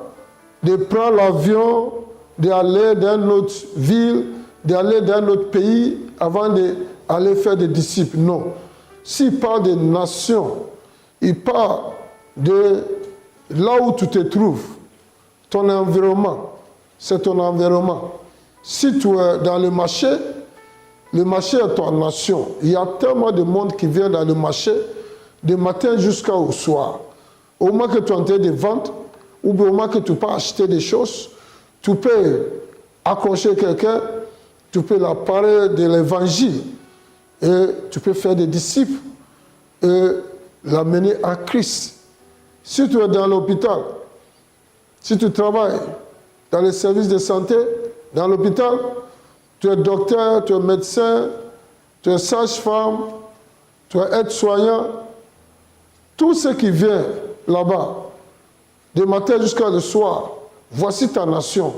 de prendre l'avion, d'aller dans une autre ville, d'aller dans un autre pays avant d'aller faire des disciples. Non. S'il parle des nations, il parle de là où tu te trouves, ton environnement, c'est ton environnement. Si tu es dans le marché est ton nation. Il y a tellement de monde qui vient dans le marché, du matin jusqu'au soir. Au moment que tu es en train de vendre, ou au moment que tu peux acheter des choses, tu peux accrocher quelqu'un, tu peux la parler de l'évangile, et tu peux faire des disciples, et l'amener à Christ. Si tu es dans l'hôpital, si tu travailles dans les services de santé, dans l'hôpital, tu es docteur, tu es médecin, tu es sage-femme, tu es aide-soignant, tout ce qui vient là-bas, du matin jusqu'à le soir, voici ta nation.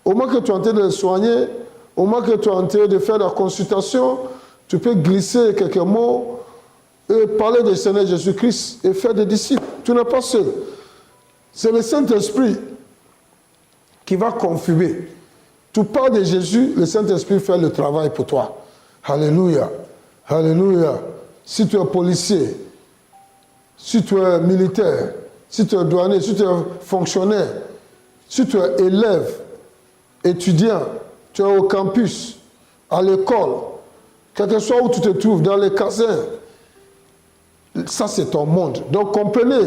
Au moment que tu es en train de les soigner, au moment que tu es en train de faire la consultation, tu peux glisser quelques mots et parler du Seigneur Jésus-Christ et faire des disciples. Tu n'es pas seul. C'est le Saint-Esprit qui va confirmer. Tu parles de Jésus, le Saint-Esprit fait le travail pour toi. Alléluia. Alléluia. Si tu es policier, si tu es militaire, si tu es douanier, si tu es fonctionnaire, si tu es élève, étudiant, tu es au campus, à l'école, quel que soit où tu te trouves, dans les casernes, ça c'est ton monde. Donc comprenez,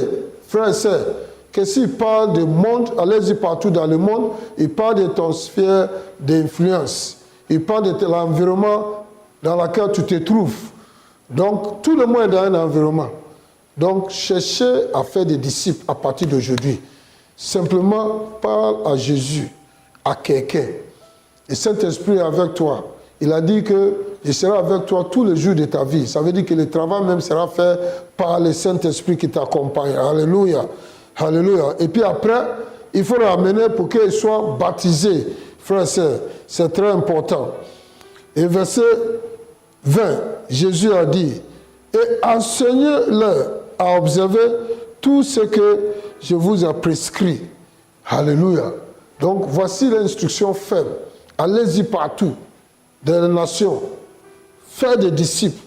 frères et sœurs, que s'il parle de monde, allez-y partout dans le monde, il parle de ton sphère d'influence. Il parle de l'environnement dans lequel tu te trouves. Donc tout le monde est dans un environnement. Donc cherchez à faire des disciples à partir d'aujourd'hui. Simplement parle à Jésus, à quelqu'un. Et Saint-Esprit est avec toi. Il a dit que je serai avec toi tous les jours de ta vie. Ça veut dire que le travail même sera fait par le Saint-Esprit qui t'accompagne. Alléluia. Alléluia. Et puis après, il faut l'amener pour qu'il soit baptisé. Frères et sœurs, c'est très important. Et verset 20, Jésus a dit, et enseignez-leur à observer tout ce que je vous ai prescrit. Alléluia. Donc voici l'instruction ferme. Allez-y partout, dans les nations, faites des disciples,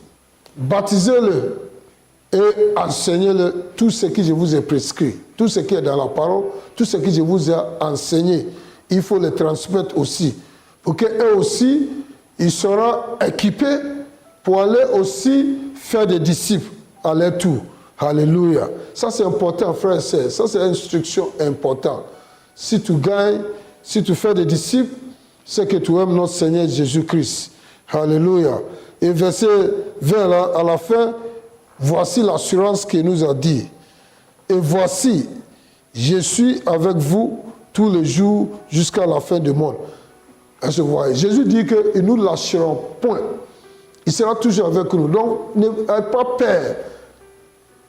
baptisez-les et enseignez-les tout ce que je vous ai prescrit, tout ce qui est dans la parole, tout ce que je vous ai enseigné. Il faut les transmettre aussi, pour qu'eux aussi, ils seront équipés pour aller aussi faire des disciples à leur tour. Alléluia. Ça c'est important, frère et sœur. Ça c'est une instruction importante. Si tu gagnes, si tu fais des disciples, c'est que tu aimes notre Seigneur Jésus-Christ. Alléluia. Et verset 20 là, à la fin, voici l'assurance qu'il nous a dit. Et voici, je suis avec vous tous les jours jusqu'à la fin du monde. Est-ce que vous voyez? Jésus dit qu'il nous lâcheront point. Il sera toujours avec nous. Donc, n'ayez pas peur.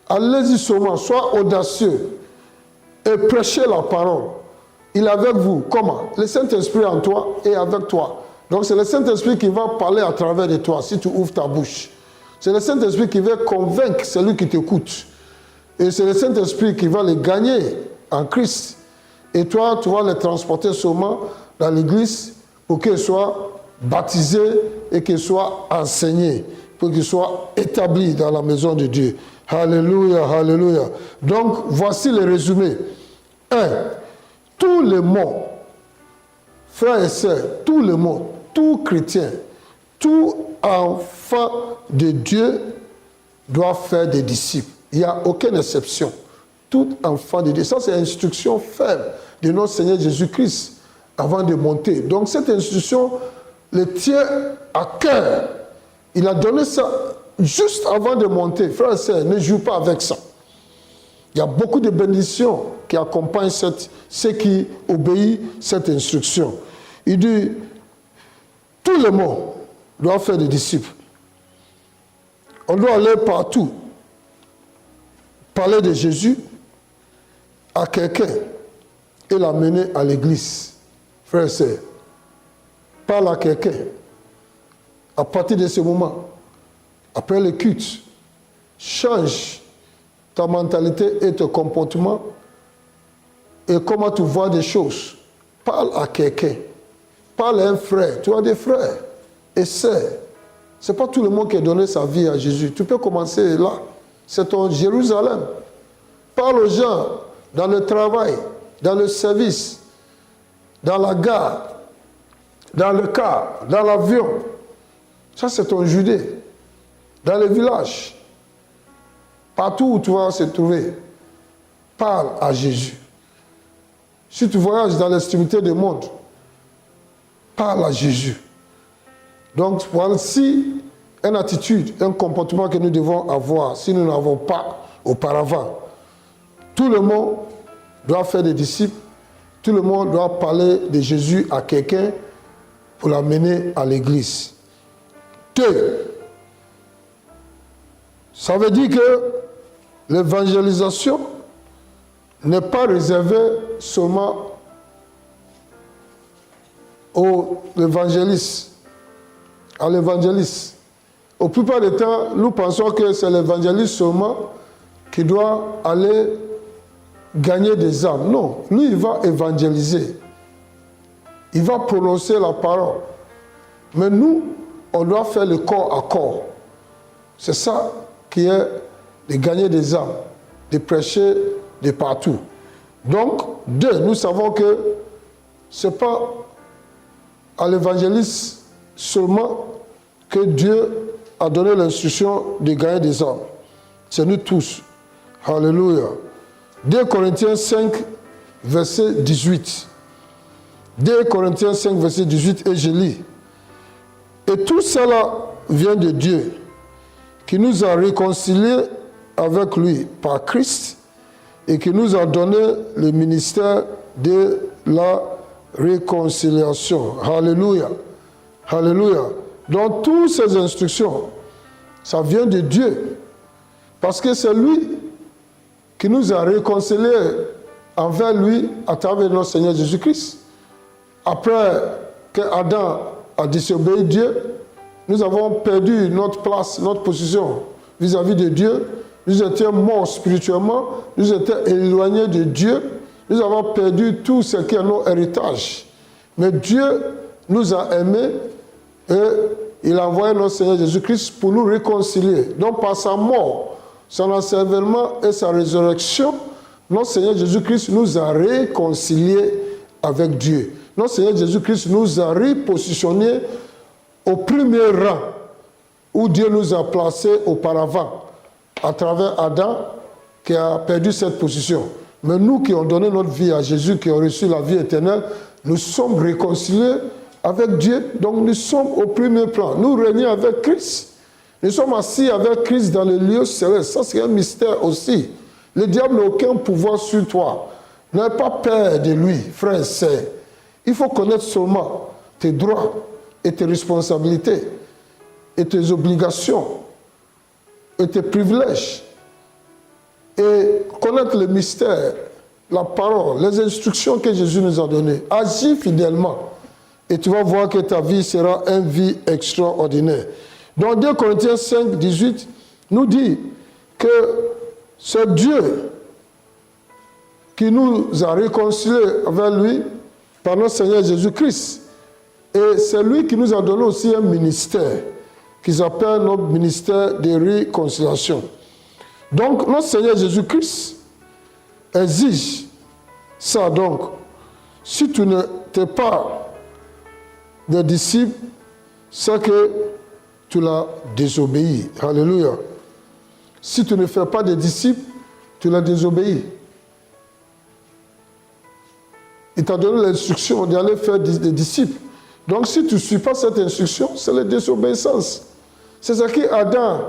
Allez-y seulement, sois audacieux et prêchez la parole. Il est avec vous. Comment? Le Saint-Esprit en toi est avec toi. Donc c'est le Saint-Esprit qui va parler à travers de toi si tu ouvres ta bouche. C'est le Saint-Esprit qui va convaincre celui qui t'écoute. Et c'est le Saint-Esprit qui va les gagner en Christ. Et toi, tu vas les transporter seulement dans l'église pour qu'ils soient baptisés et qu'ils soient enseignés, pour qu'ils soient établis dans la maison de Dieu. Alléluia, alléluia. Donc, voici le résumé. 1. Tous les mots, frères et sœurs, tous les mots, tout chrétien, tout enfant de Dieu doit faire des disciples. Il n'y a aucune exception. Tout enfant de Dieu. Ça, c'est l'instruction ferme de notre Seigneur Jésus-Christ avant de monter. Donc, cette instruction le tient à cœur. Il a donné ça juste avant de monter. Frères et sœurs, ne joue pas avec ça. Il y a beaucoup de bénédictions qui accompagnent ceux qui obéissent cette instruction. Il dit, tout le monde doit faire des disciples. On doit aller partout, parler de Jésus à quelqu'un et l'amener à l'église. Frères et sœurs, parle à quelqu'un. À partir de ce moment, après le culte, change ta mentalité et ton comportement et comment tu vois des choses. Parle à quelqu'un. Parle à un frère. Tu as des frères et sœurs. Ce n'est pas tout le monde qui a donné sa vie à Jésus. Tu peux commencer là. C'est ton Jérusalem. Parle aux gens dans le travail, dans le service, dans la gare, dans le car, dans l'avion. Ça, c'est ton Judée. Dans le village. Partout où tu vas se trouver, parle à Jésus. Si tu voyages dans l'extrémité du monde, parle à Jésus. Donc, voici une attitude, un comportement que nous devons avoir si nous n'avons pas auparavant. Tout le monde doit faire des disciples. Tout le monde doit parler de Jésus à quelqu'un pour l'amener à l'église. 2. Ça veut dire que l'évangélisation n'est pas réservée seulement aux évangélistes, à l'évangéliste. Au plupart du temps, nous pensons que c'est l'évangéliste seulement qui doit aller gagner des âmes. Non, lui, il va évangéliser. Il va prononcer la parole. Mais nous, on doit faire le corps à corps. C'est ça qui est de gagner des âmes, de prêcher de partout. Donc, 2, nous savons que ce n'est pas à l'évangéliste seulement que Dieu a donné l'instruction de gagner des âmes. C'est nous tous. Alléluia. 2 Corinthiens 5, verset 18. 2 Corinthiens 5, verset 18, et je lis. Et tout cela vient de Dieu, qui nous a réconciliés avec lui par Christ et qui nous a donné le ministère de la réconciliation. Alléluia. Alléluia. Donc, toutes ces instructions, ça vient de Dieu. Parce que c'est lui qui nous a réconciliés envers lui à travers notre Seigneur Jésus-Christ. Après que Adam a désobéi Dieu, nous avons perdu notre place, notre position vis-à-vis de Dieu. Nous étions morts spirituellement, nous étions éloignés de Dieu. Nous avons perdu tout ce qui est notre héritage. Mais Dieu nous a aimés et il a envoyé notre Seigneur Jésus-Christ pour nous réconcilier. Donc par sa mort, son enseignement et sa résurrection, notre Seigneur Jésus-Christ nous a réconciliés avec Dieu. Notre Seigneur Jésus-Christ nous a repositionnés au premier rang où Dieu nous a placés auparavant à travers Adam qui a perdu cette position. Mais nous qui avons donné notre vie à Jésus, qui avons reçu la vie éternelle, nous sommes réconciliés avec Dieu. Donc nous sommes au premier plan. Nous régnons avec Christ. Nous sommes assis avec Christ dans le lieu céleste. Ça, c'est un mystère aussi. Le diable n'a aucun pouvoir sur toi. N'aie pas peur de lui, frère et sœur. Il faut connaître seulement tes droits et tes responsabilités et tes obligations et tes privilèges. Et connaître le mystère, la parole, les instructions que Jésus nous a données. Agis fidèlement et tu vas voir que ta vie sera une vie extraordinaire. Dans 2 Corinthiens 5, 18, nous dit que c'est Dieu qui nous a réconciliés avec lui par notre Seigneur Jésus-Christ. Et c'est lui qui nous a donné aussi un ministère qui s'appelle notre ministère de réconciliation. Donc, notre Seigneur Jésus-Christ exige ça. Donc, si tu n'es pas des disciples, c'est que tu l'as désobéi. Alléluia. Si tu ne fais pas des disciples, tu l'as désobéi. Il t'a donné l'instruction d'aller faire des disciples. Donc, si tu ne suis pas cette instruction, c'est la désobéissance. C'est ça qu'Adam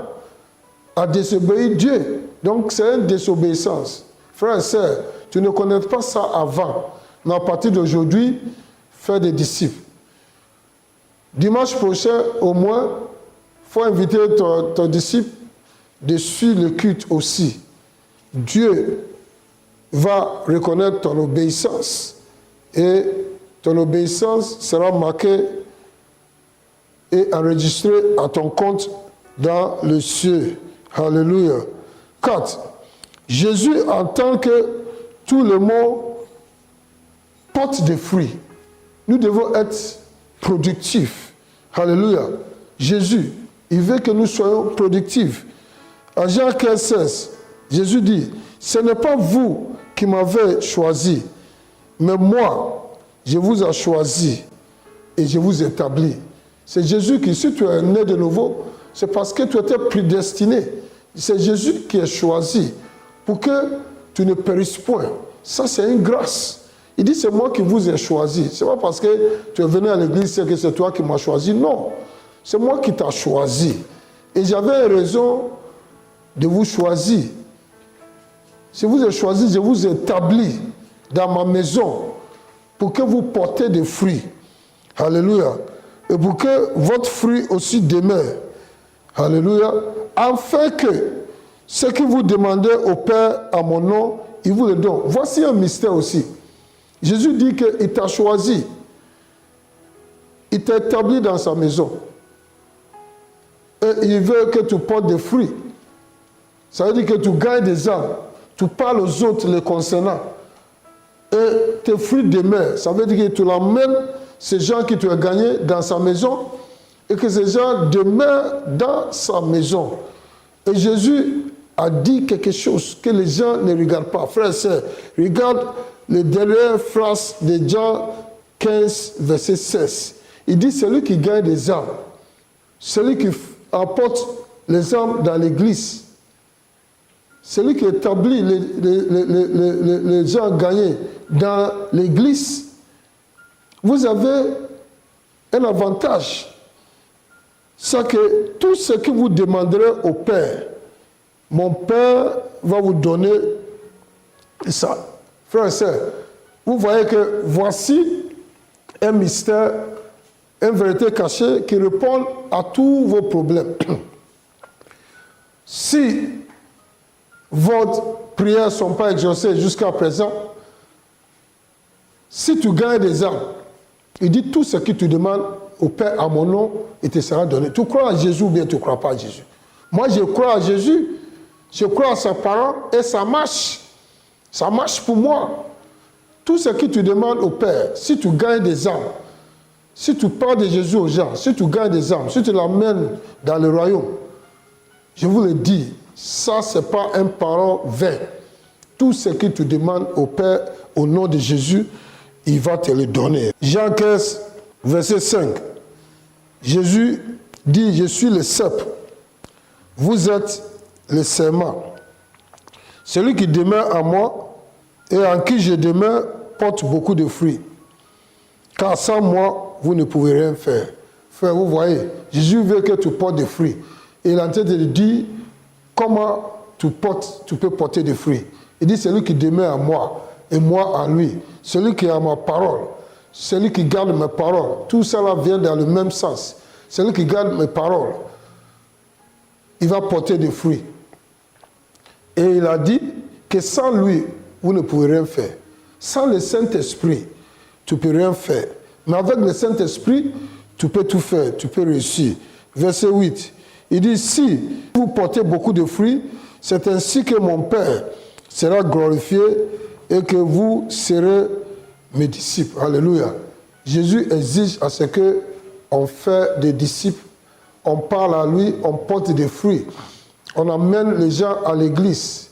a désobéi Dieu. Donc, c'est une désobéissance. Frères et sœurs, tu ne connais pas ça avant. Mais à partir d'aujourd'hui, fais des disciples. Dimanche prochain, au moins, il faut inviter ton disciple de suivre le culte aussi. Dieu va reconnaître ton obéissance. Et ton obéissance sera marquée et enregistrée à ton compte dans le ciel. Alléluia. 4. Jésus entend que tout le monde porte des fruits. Nous devons être productifs. Alléluia. Jésus, il veut que nous soyons productifs. À Jean 15, 16, Jésus dit, ce n'est pas vous qui m'avez choisi, mais moi, je vous ai choisi et je vous ai établi. C'est Jésus qui, si tu es né de nouveau, c'est parce que tu étais prédestiné. C'est Jésus qui est choisi pour que tu ne périsses point. Ça, c'est une grâce. Il dit, c'est moi qui vous ai choisi. Ce n'est pas parce que tu es venu à l'église que c'est toi qui m'as choisi. Non, c'est moi qui t'ai choisi. Et j'avais raison de vous choisir. Si vous ai choisi, je vous ai établi dans ma maison pour que vous portez des fruits. Alléluia. Et pour que votre fruit aussi demeure. Alléluia. Afin que ce que vous demandez au Père à mon nom, il vous le donne. Voici un mystère aussi. Jésus dit qu'il t'a choisi. Il t'a établi dans sa maison. Et il veut que tu portes des fruits. Ça veut dire que tu gagnes des âmes. Tu parles aux autres les concernant. Et tes fruits demeurent. Ça veut dire que tu l'emmènes, ces gens qui tu as gagnés, dans sa maison, et que ces gens demeurent dans sa maison. Et Jésus a dit quelque chose que les gens ne regardent pas. Frères et sœurs, regarde les dernières phrases de Jean 15, verset 16. Il dit, celui qui gagne des âmes, celui qui apporte les âmes dans l'église, celui qui établit les gens gagnés dans l'église, vous avez un avantage. C'est que tout ce que vous demanderez au Père, mon Père va vous donner ça. Frères et sœurs, vous voyez que voici un mystère Une vérité cachée qui répond à tous vos problèmes. Si vos prières ne sont pas exaucées jusqu'à présent, si tu gagnes des âmes, il dit tout ce que tu demandes au Père à mon nom, il te sera donné. Tu crois à Jésus ou bien tu ne crois pas à Jésus? Moi, je crois à Jésus, je crois à sa parole et ça marche. Ça marche pour moi. Tout ce que tu demandes au Père, si tu gagnes des âmes, si tu parles de Jésus aux gens, si tu gagnes des âmes, si tu l'amènes dans le royaume, je vous le dis, ça, ce n'est pas un parole vain. Tout ce que tu demandes au Père, au nom de Jésus, il va te le donner. Jean 15, verset 5. Jésus dit, je suis le cep. Vous êtes le serment. Celui qui demeure en moi et en qui je demeure porte beaucoup de fruits. Car sans moi, vous ne pouvez rien faire. Frère, vous voyez, Jésus veut que tu portes des fruits. Et il est en train de dire comment tu peux porter des fruits. Il dit, celui qui demeure en moi et moi en lui. Celui qui a ma parole, celui qui garde mes paroles. Tout cela vient dans le même sens. Celui qui garde mes paroles, il va porter des fruits. Et il a dit que sans lui, vous ne pouvez rien faire. Sans le Saint-Esprit, tu ne peux rien faire. Mais avec le Saint-Esprit, tu peux tout faire, tu peux réussir. Verset 8, il dit, si vous portez beaucoup de fruits, c'est ainsi que mon Père sera glorifié et que vous serez mes disciples. Alléluia. Jésus exige à ce qu'on fait des disciples, on parle à lui, on porte des fruits. On amène les gens à l'église.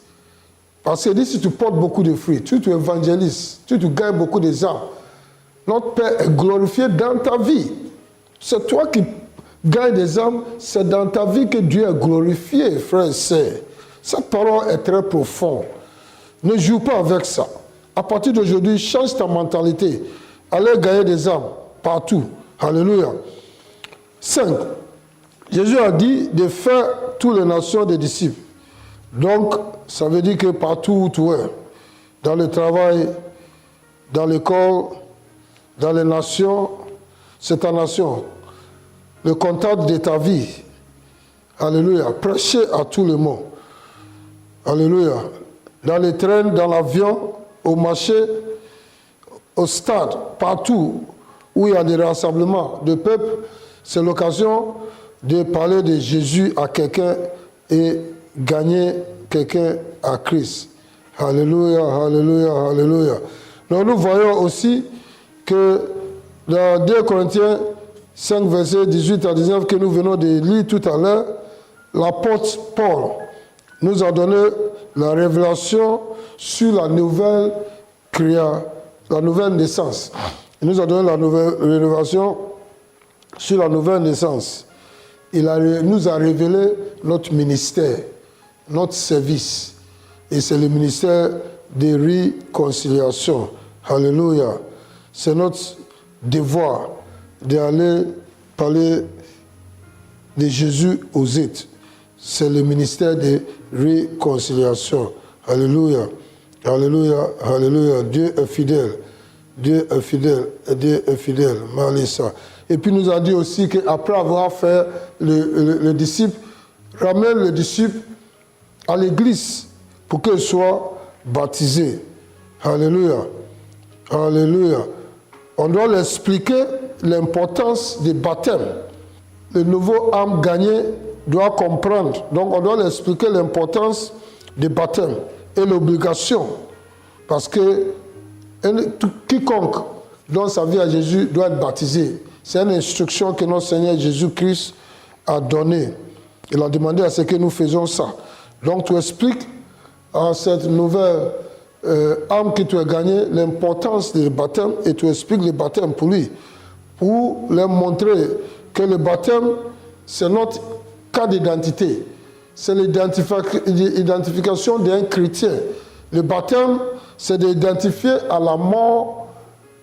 Parce qu'il dit, si tu portes beaucoup de fruits, tu évangélises, tu gagnes beaucoup de âmes, notre Père est glorifié dans ta vie. C'est toi qui gagnes des âmes, c'est dans ta vie que Dieu est glorifié, frère et sœur. Cette parole est très profonde. Ne joue pas avec ça. À partir d'aujourd'hui, change ta mentalité. Allez gagner des âmes partout. Alléluia. 5. Jésus a dit de faire toutes les nations des disciples. Donc, ça veut dire que partout où tu es, dans le travail, dans l'école, dans les nations, c'est ta nation. Le contact de ta vie. Alléluia. Prêchez à tout le monde. Alléluia. Dans les trains, dans l'avion, au marché, au stade, partout où il y a des rassemblements de peuple, c'est l'occasion de parler de Jésus à quelqu'un et gagner quelqu'un à Christ. Alléluia, alléluia, alléluia. Donc nous voyons aussi que dans 2 Corinthiens 5, versets 18 à 19, que nous venons de lire tout à l'heure, l'apôtre Paul nous a donné la révélation sur la nouvelle naissance. Il nous a donné la nouvelle révélation sur la nouvelle naissance. Il nous a révélé notre ministère, notre service. Et c'est le ministère de réconciliation. Alléluia. C'est notre devoir d'aller parler de Jésus aux autres. C'est le ministère de réconciliation. Alléluia. Alléluia. Alléluia. Dieu est fidèle. Dieu est fidèle. Dieu est fidèle. Malissa. Et puis nous a dit aussi qu'après avoir fait le disciple, ramène le disciple à l'église pour qu'il soit baptisé. Alléluia. Alléluia. On doit lui expliquer l'importance du baptême. Le nouveau âme gagné doit comprendre. Donc on doit lui expliquer l'importance du baptême et l'obligation. Parce que quiconque donne sa vie à Jésus doit être baptisé. C'est une instruction que notre Seigneur Jésus-Christ a donnée. Il a demandé à ce que nous faisions ça. Donc tu expliques à cette nouvelle âme que tu as gagnée l'importance du baptême et tu expliques le baptême pour lui. Pour leur montrer que le baptême, c'est notre cas d'identité. C'est l'identification d'un chrétien. Le baptême, c'est d'identifier à la mort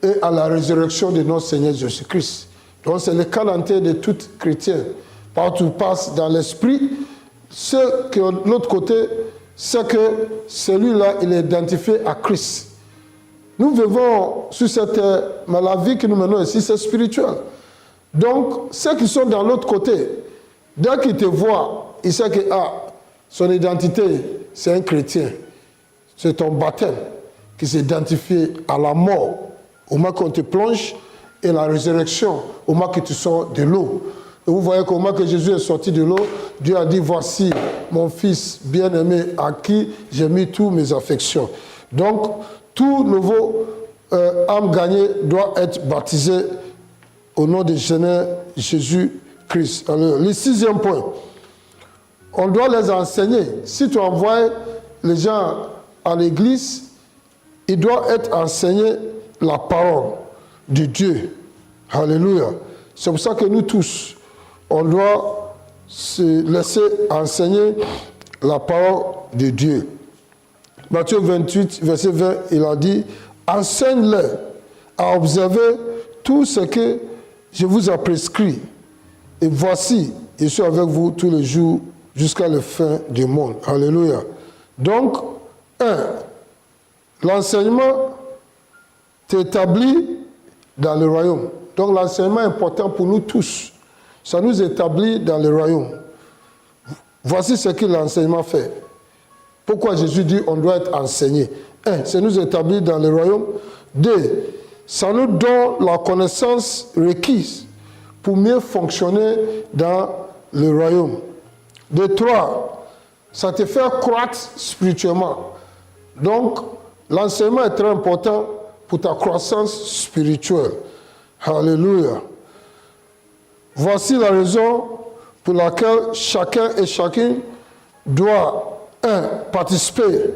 et à la résurrection de notre Seigneur Jésus-Christ. Donc c'est le cas d'identité de tout chrétien. Partout passe dans l'esprit, ce que de l'autre côté, c'est que celui-là, il est identifié à Christ. Nous vivons sur cette terre, mais la vie que nous menons ici, c'est spirituel. Donc, ceux qui sont dans l'autre côté, dès qu'ils te voient, ils savent que son identité, c'est un chrétien. C'est ton baptême qui s'identifie à la mort au moment qu'on te plonge et la résurrection au moment que tu sors de l'eau. Et vous voyez qu'au moment que Jésus est sorti de l'eau, Dieu a dit, voici mon fils bien-aimé à qui j'ai mis tous mes affections. Donc, tout nouveau âme gagnée doit être baptisé au nom de Jésus-Christ. Alors, le 6e point, on doit les enseigner. Si tu envoies les gens à l'église, il doit être enseigné la parole de Dieu. Alléluia. C'est pour ça que nous tous, on doit se laisser enseigner la parole de Dieu. Matthieu 28, verset 20, il a dit, enseigne-les à observer tout ce que je vous ai prescrit. Et voici, je suis avec vous tous les jours jusqu'à la fin du monde. Alléluia. Donc, l'enseignement t'établit dans le royaume. Donc, l'enseignement est important pour nous tous. Ça nous établit dans le royaume. Voici ce que l'enseignement fait. Pourquoi Jésus dit on doit être enseigné? Ça nous établit dans le royaume. 2, ça nous donne la connaissance requise pour mieux fonctionner dans le royaume. 3, ça te fait croître spirituellement. Donc, l'enseignement est très important pour ta croissance spirituelle. Alléluia. Voici la raison pour laquelle chacun et chacune doit, participer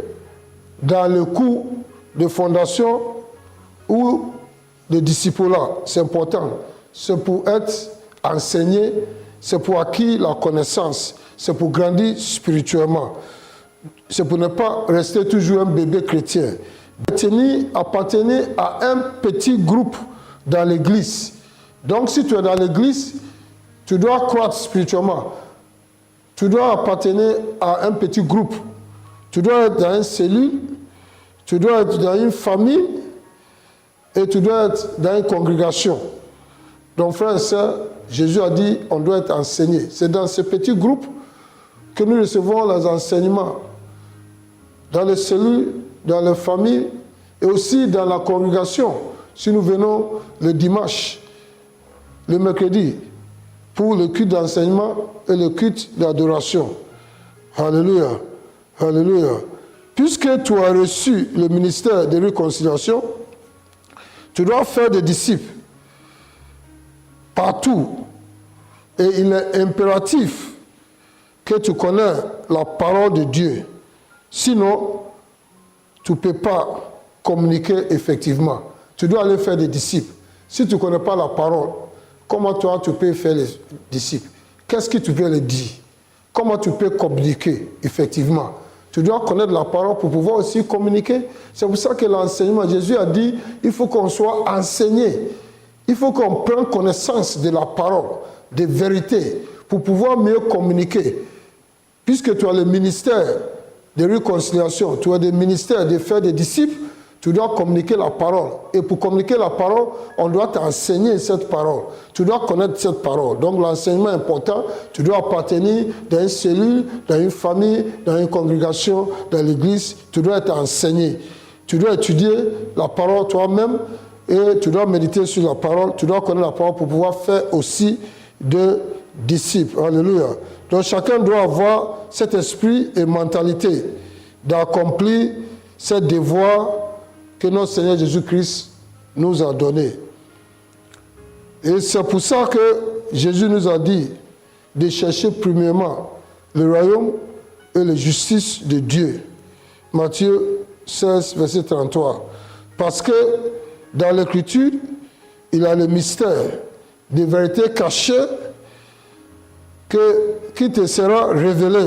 dans le cours de fondation ou de discipulat. C'est important. C'est pour être enseigné, c'est pour acquérir la connaissance, c'est pour grandir spirituellement. C'est pour ne pas rester toujours un bébé chrétien. Appartenir à un petit groupe dans l'église. Donc si tu es dans l'église, tu dois croître spirituellement. Tu dois appartenir à un petit groupe. Tu dois être dans une cellule, tu dois être dans une famille et tu dois être dans une congrégation. Donc frères et sœurs, Jésus a dit on doit être enseigné. C'est dans ce petit groupe que nous recevons les enseignements. Dans les cellules, dans les familles et aussi dans la congrégation. Si nous venons le dimanche, le mercredi, pour le culte d'enseignement et le culte d'adoration. Alléluia. Alléluia. Puisque tu as reçu le ministère de réconciliation, tu dois faire des disciples partout. Et il est impératif que tu connais la parole de Dieu. Sinon, tu ne peux pas communiquer effectivement. Tu dois aller faire des disciples. Si tu ne connais pas la parole, comment toi tu peux faire les disciples? Qu'est-ce que tu peux leur dire? Comment tu peux communiquer effectivement? Tu dois connaître la parole pour pouvoir aussi communiquer. C'est pour ça que l'enseignement, Jésus a dit, il faut qu'on soit enseigné. Il faut qu'on prenne connaissance de la parole, des vérités, pour pouvoir mieux communiquer. Puisque tu as le ministère de réconciliation, tu as le ministère de faire des disciples, tu dois communiquer la parole. Et pour communiquer la parole, on doit t'enseigner cette parole. Tu dois connaître cette parole. Donc l'enseignement est important. Tu dois appartenir dans une cellule, dans une famille, dans une congrégation, dans l'église. Tu dois être enseigné. Tu dois étudier la parole toi-même et tu dois méditer sur la parole. Tu dois connaître la parole pour pouvoir faire aussi de disciples. Alléluia. Donc chacun doit avoir cet esprit et mentalité d'accomplir ce devoir que notre Seigneur Jésus-Christ nous a donné. Et c'est pour ça que Jésus nous a dit de chercher premièrement le royaume et la justice de Dieu. Matthieu 16, verset 33. Parce que dans l'Écriture, il y a le mystère des vérités cachées qui te sera révélé.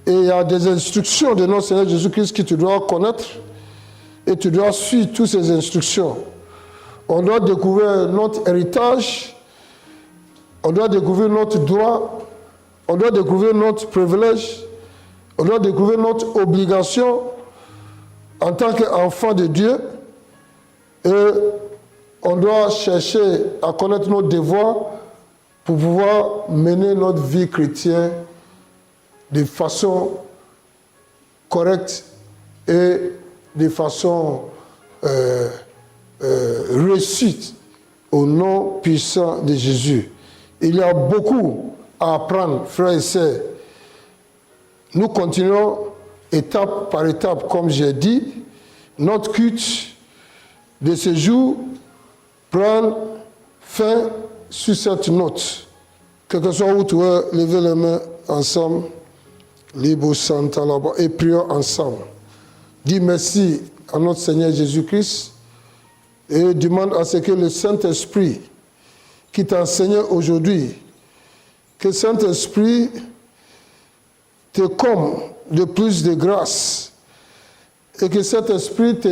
Et il y a des instructions de notre Seigneur Jésus-Christ que tu dois connaître et tu dois suivre toutes ces instructions. On doit découvrir notre héritage, on doit découvrir notre droit, on doit découvrir notre privilège, on doit découvrir notre obligation en tant qu'enfant de Dieu et on doit chercher à connaître nos devoirs pour pouvoir mener notre vie chrétienne de façon correcte et de façon réussite au nom puissant de Jésus. Il y a beaucoup à apprendre, frères et sœurs. Nous continuons étape par étape, comme j'ai dit. Notre culte de ce jour prend fin sur cette note. Quel que soit où tu es, levez les mains ensemble, Libo Santa là-bas, et prions ensemble. Dis merci à notre Seigneur Jésus-Christ et demande à ce que le Saint-Esprit qui t'enseigne aujourd'hui, que le Saint-Esprit te comble de plus de grâce et que cet esprit te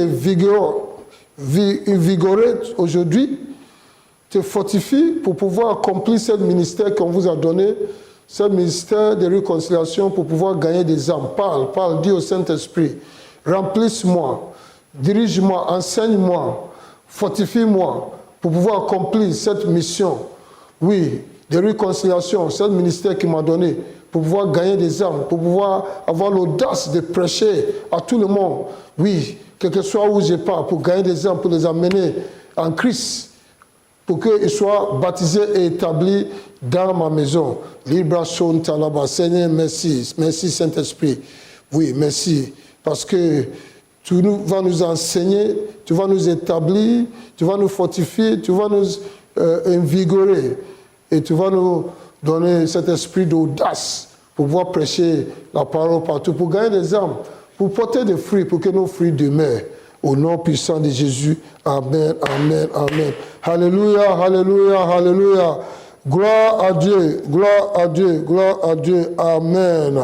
vigoré aujourd'hui, te fortifie pour pouvoir accomplir ce ministère qu'on vous a donné, ce ministère de réconciliation pour pouvoir gagner des âmes. Parle, dis au Saint-Esprit, remplisse-moi, dirige-moi, enseigne-moi, fortifie-moi pour pouvoir accomplir cette mission, oui, de réconciliation, ce ministère qu'il m'a donné, pour pouvoir gagner des âmes, pour pouvoir avoir l'audace de prêcher à tout le monde, oui, quel que soit où je pars, pour gagner des âmes, pour les amener en Christ, pour qu'ils soient baptisés et établis dans ma maison. Libra son talaba. Seigneur, merci. Merci Saint-Esprit. Oui, merci. Parce que tu vas nous enseigner, tu vas nous établir, tu vas nous fortifier, tu vas nous invigorer. Et tu vas nous donner cet esprit d'audace pour pouvoir prêcher la parole partout, pour gagner des âmes, pour porter des fruits, pour que nos fruits demeurent. Au nom puissant de Jésus. Amen, amen, amen. Alléluia, alléluia, alléluia. Gloire à Dieu, gloire à Dieu, gloire à Dieu. Amen.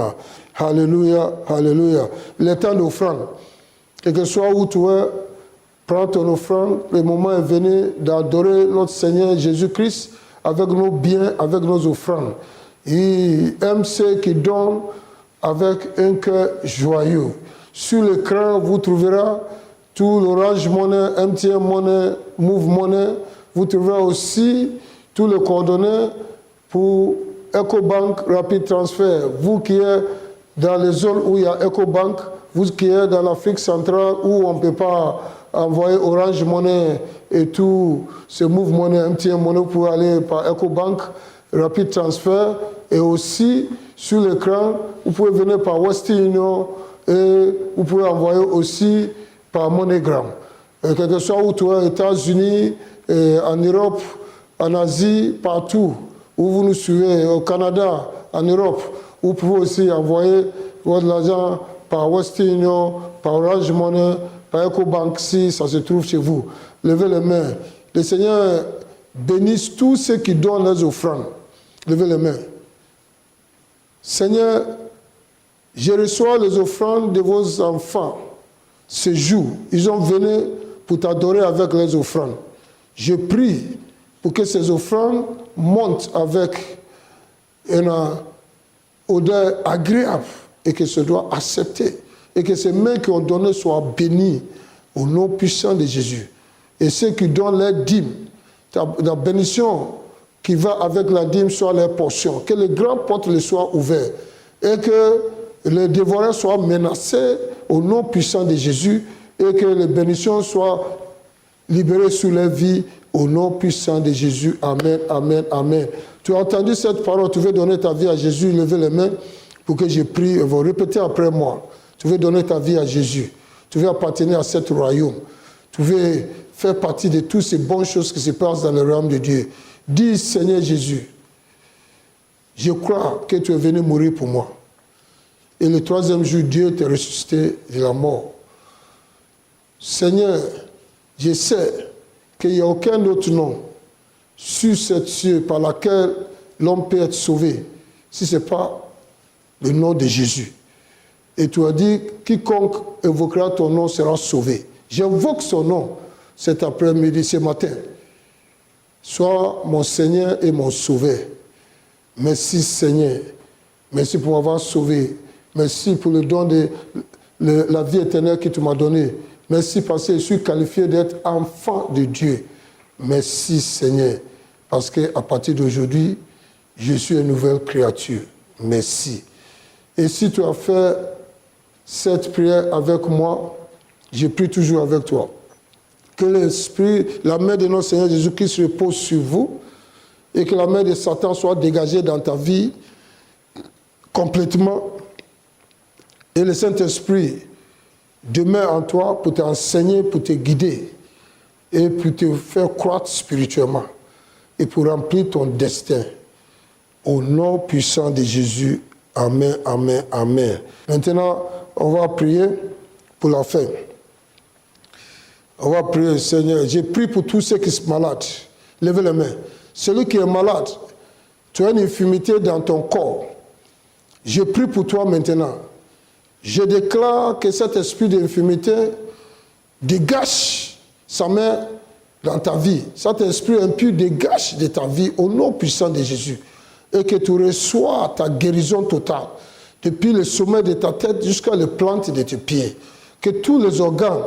Alléluia, alléluia. Il est temps d'offrande. Quel que soit où tu es, prends ton offrande. Le moment est venu d'adorer notre Seigneur Jésus-Christ avec nos biens, avec nos offrandes. Il aime ceux qui donnent avec un cœur joyeux. Sur l'écran, vous trouverez tout l'Orange Money, MTN Money, Move Money. Vous trouverez aussi tous les coordonnées pour EcoBank Rapid Transfer. Vous qui êtes dans les zones où il y a EcoBank, vous qui êtes dans l'Afrique centrale où on ne peut pas envoyer Orange Money et tout ce Move Money, MTN Money pour aller par EcoBank Rapid Transfer. Et aussi sur l'écran, vous pouvez venir par Western Union et vous pouvez envoyer aussi par MoneyGram. Quel que soit où tu es, aux États-Unis, en Europe, en Asie, partout où vous nous suivez, au Canada, en Europe, vous pouvez aussi envoyer votre argent par Western Union, par Orange Money, par EcoBank si ça se trouve chez vous. Levez les mains. Le Seigneur bénisse tous ceux qui donnent les offrandes. Levez les mains. Seigneur, je reçois les offrandes de vos enfants. Ce jour, ils ont venu pour t'adorer avec les offrandes. Je prie pour que ces offrandes montent avec une odeur agréable et que ce soit accepté. Et que ces mains qui ont donné soient bénies au nom puissant de Jésus. Et ceux qui donnent leur dîme, la bénédiction qui va avec la dîme soit leur portion. Que les grandes portes les soient ouvertes. Et que les dévoreurs soient menacés au nom puissant de Jésus. Et que les bénédictions soient libérées sur leur vie au nom puissant de Jésus. Amen, amen, amen. Tu as entendu cette parole, tu veux donner ta vie à Jésus, levez les mains pour que je prie. Vous répétez après moi. Tu veux donner ta vie à Jésus. Tu veux appartenir à ce royaume. Tu veux faire partie de toutes ces bonnes choses qui se passent dans le royaume de Dieu. Dis, Seigneur Jésus, je crois que tu es venu mourir pour moi. Et le troisième jour, Dieu t'a ressuscité de la mort. Seigneur, je sais qu'il n'y a aucun autre nom sur cette cieux par laquelle l'homme peut être sauvé, si ce n'est pas le nom de Jésus. Et tu as dit, quiconque évoquera ton nom sera sauvé. J'invoque son nom cet après-midi, ce matin. Sois mon Seigneur et mon Sauveur. Merci Seigneur. Merci pour m'avoir sauvé. Merci pour le don de la vie éternelle que tu m'as donné. Merci parce que je suis qualifié d'être enfant de Dieu. Merci Seigneur, parce qu'à partir d'aujourd'hui, je suis une nouvelle créature. Merci. Et si tu as fait cette prière avec moi, je prie toujours avec toi. Que l'Esprit, la main de notre Seigneur Jésus-Christ repose sur vous et que la main de Satan soit dégagée dans ta vie complètement. Et le Saint-Esprit demeure en toi pour t'enseigner, pour te guider et pour te faire croître spirituellement et pour remplir ton destin. Au nom puissant de Jésus. Amen, amen, amen. Maintenant, on va prier pour la fin. On va prier, Seigneur. J'ai prié pour tous ceux qui sont malades. Levez les mains. Celui qui est malade, tu as une infirmité dans ton corps. Je prie pour toi maintenant. Je déclare que cet esprit d'infirmité dégage sa main dans ta vie. Cet esprit impur dégage de ta vie au nom puissant de Jésus. Et que tu reçois ta guérison totale depuis le sommet de ta tête jusqu'à la plante de tes pieds. Que tous les organes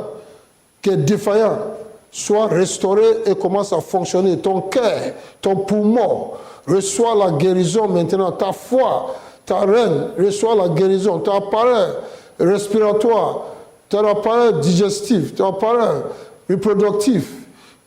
qui sont défaillants soient restaurés et commencent à fonctionner. Ton cœur, ton poumon reçoit la guérison maintenant. Ta foi, ta reine reçoit la guérison. Ton appareil respiratoire, ton appareil digestif, ton appareil reproductif,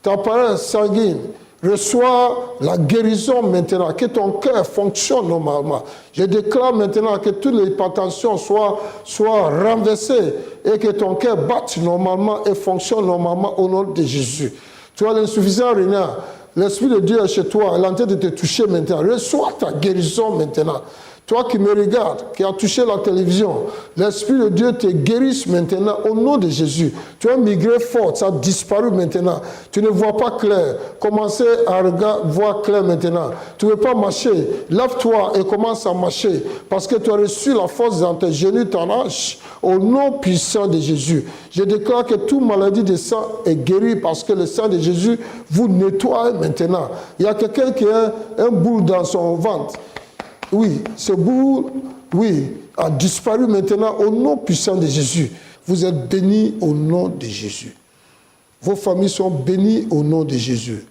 ton appareil sanguin reçoit la guérison maintenant, que ton cœur fonctionne normalement. Je déclare maintenant que toute l'hypertension soit renversée et que ton cœur batte normalement et fonctionne normalement au nom de Jésus. Tu as l'insuffisance rénale, l'Esprit de Dieu est chez toi, il est en train de te toucher maintenant. Reçois ta guérison maintenant. Toi qui me regardes, qui as touché la télévision, l'Esprit de Dieu te guérisse maintenant au nom de Jésus. Tu as migré fort, ça a disparu maintenant. Tu ne vois pas clair. Commencez à voir clair maintenant. Tu ne veux pas marcher. Lève-toi et commence à marcher parce que tu as reçu la force dans tes genoux, ton hanche, au nom puissant de Jésus. Je déclare que toute maladie de sang est guérie parce que le sang de Jésus vous nettoie maintenant. Il y a quelqu'un qui a un boule dans son ventre. Oui, ce bout, a disparu maintenant au nom puissant de Jésus. Vous êtes bénis au nom de Jésus. Vos familles sont bénies au nom de Jésus.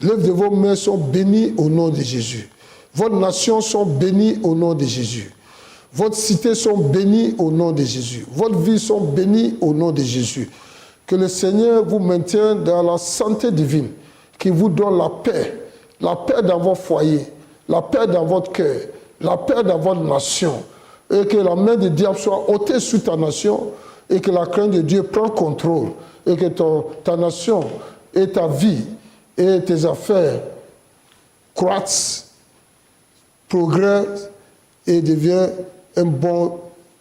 L'œuvre de vos mains sont bénies au nom de Jésus. Votre nation sont bénies au nom de Jésus. Votre cité sont bénies au nom de Jésus. Votre vie sont bénies au nom de Jésus. Que le Seigneur vous maintienne dans la santé divine, qu'il vous donne la paix dans vos foyers, la paix dans votre cœur, la paix dans votre nation, et que la main du diable soit ôtée sur ta nation, et que la crainte de Dieu prenne contrôle, et que ta nation et ta vie et tes affaires croissent, progressent et deviennent un bon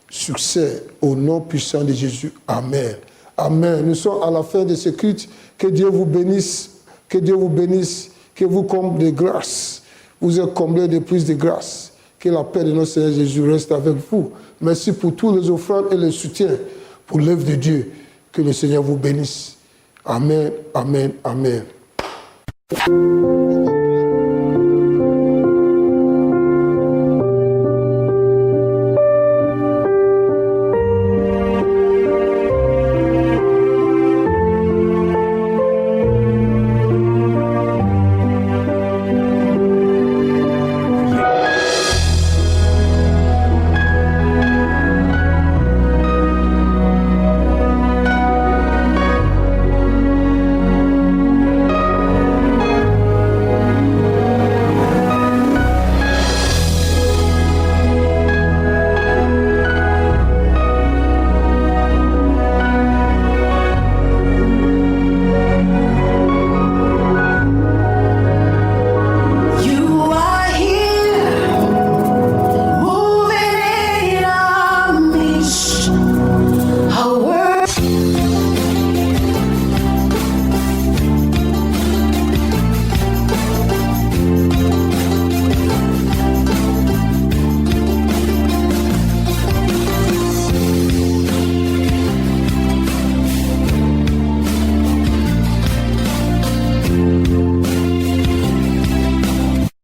succès au nom puissant de Jésus. Amen. Amen. Nous sommes à la fin de ce culte. Que Dieu vous bénisse, que Dieu vous bénisse, que vous comble de grâce. Vous êtes comblés de plus de grâce. Que la paix de notre Seigneur Jésus reste avec vous. Merci pour tous les offrandes et le soutien pour l'œuvre de Dieu. Que le Seigneur vous bénisse. Amen, amen, amen.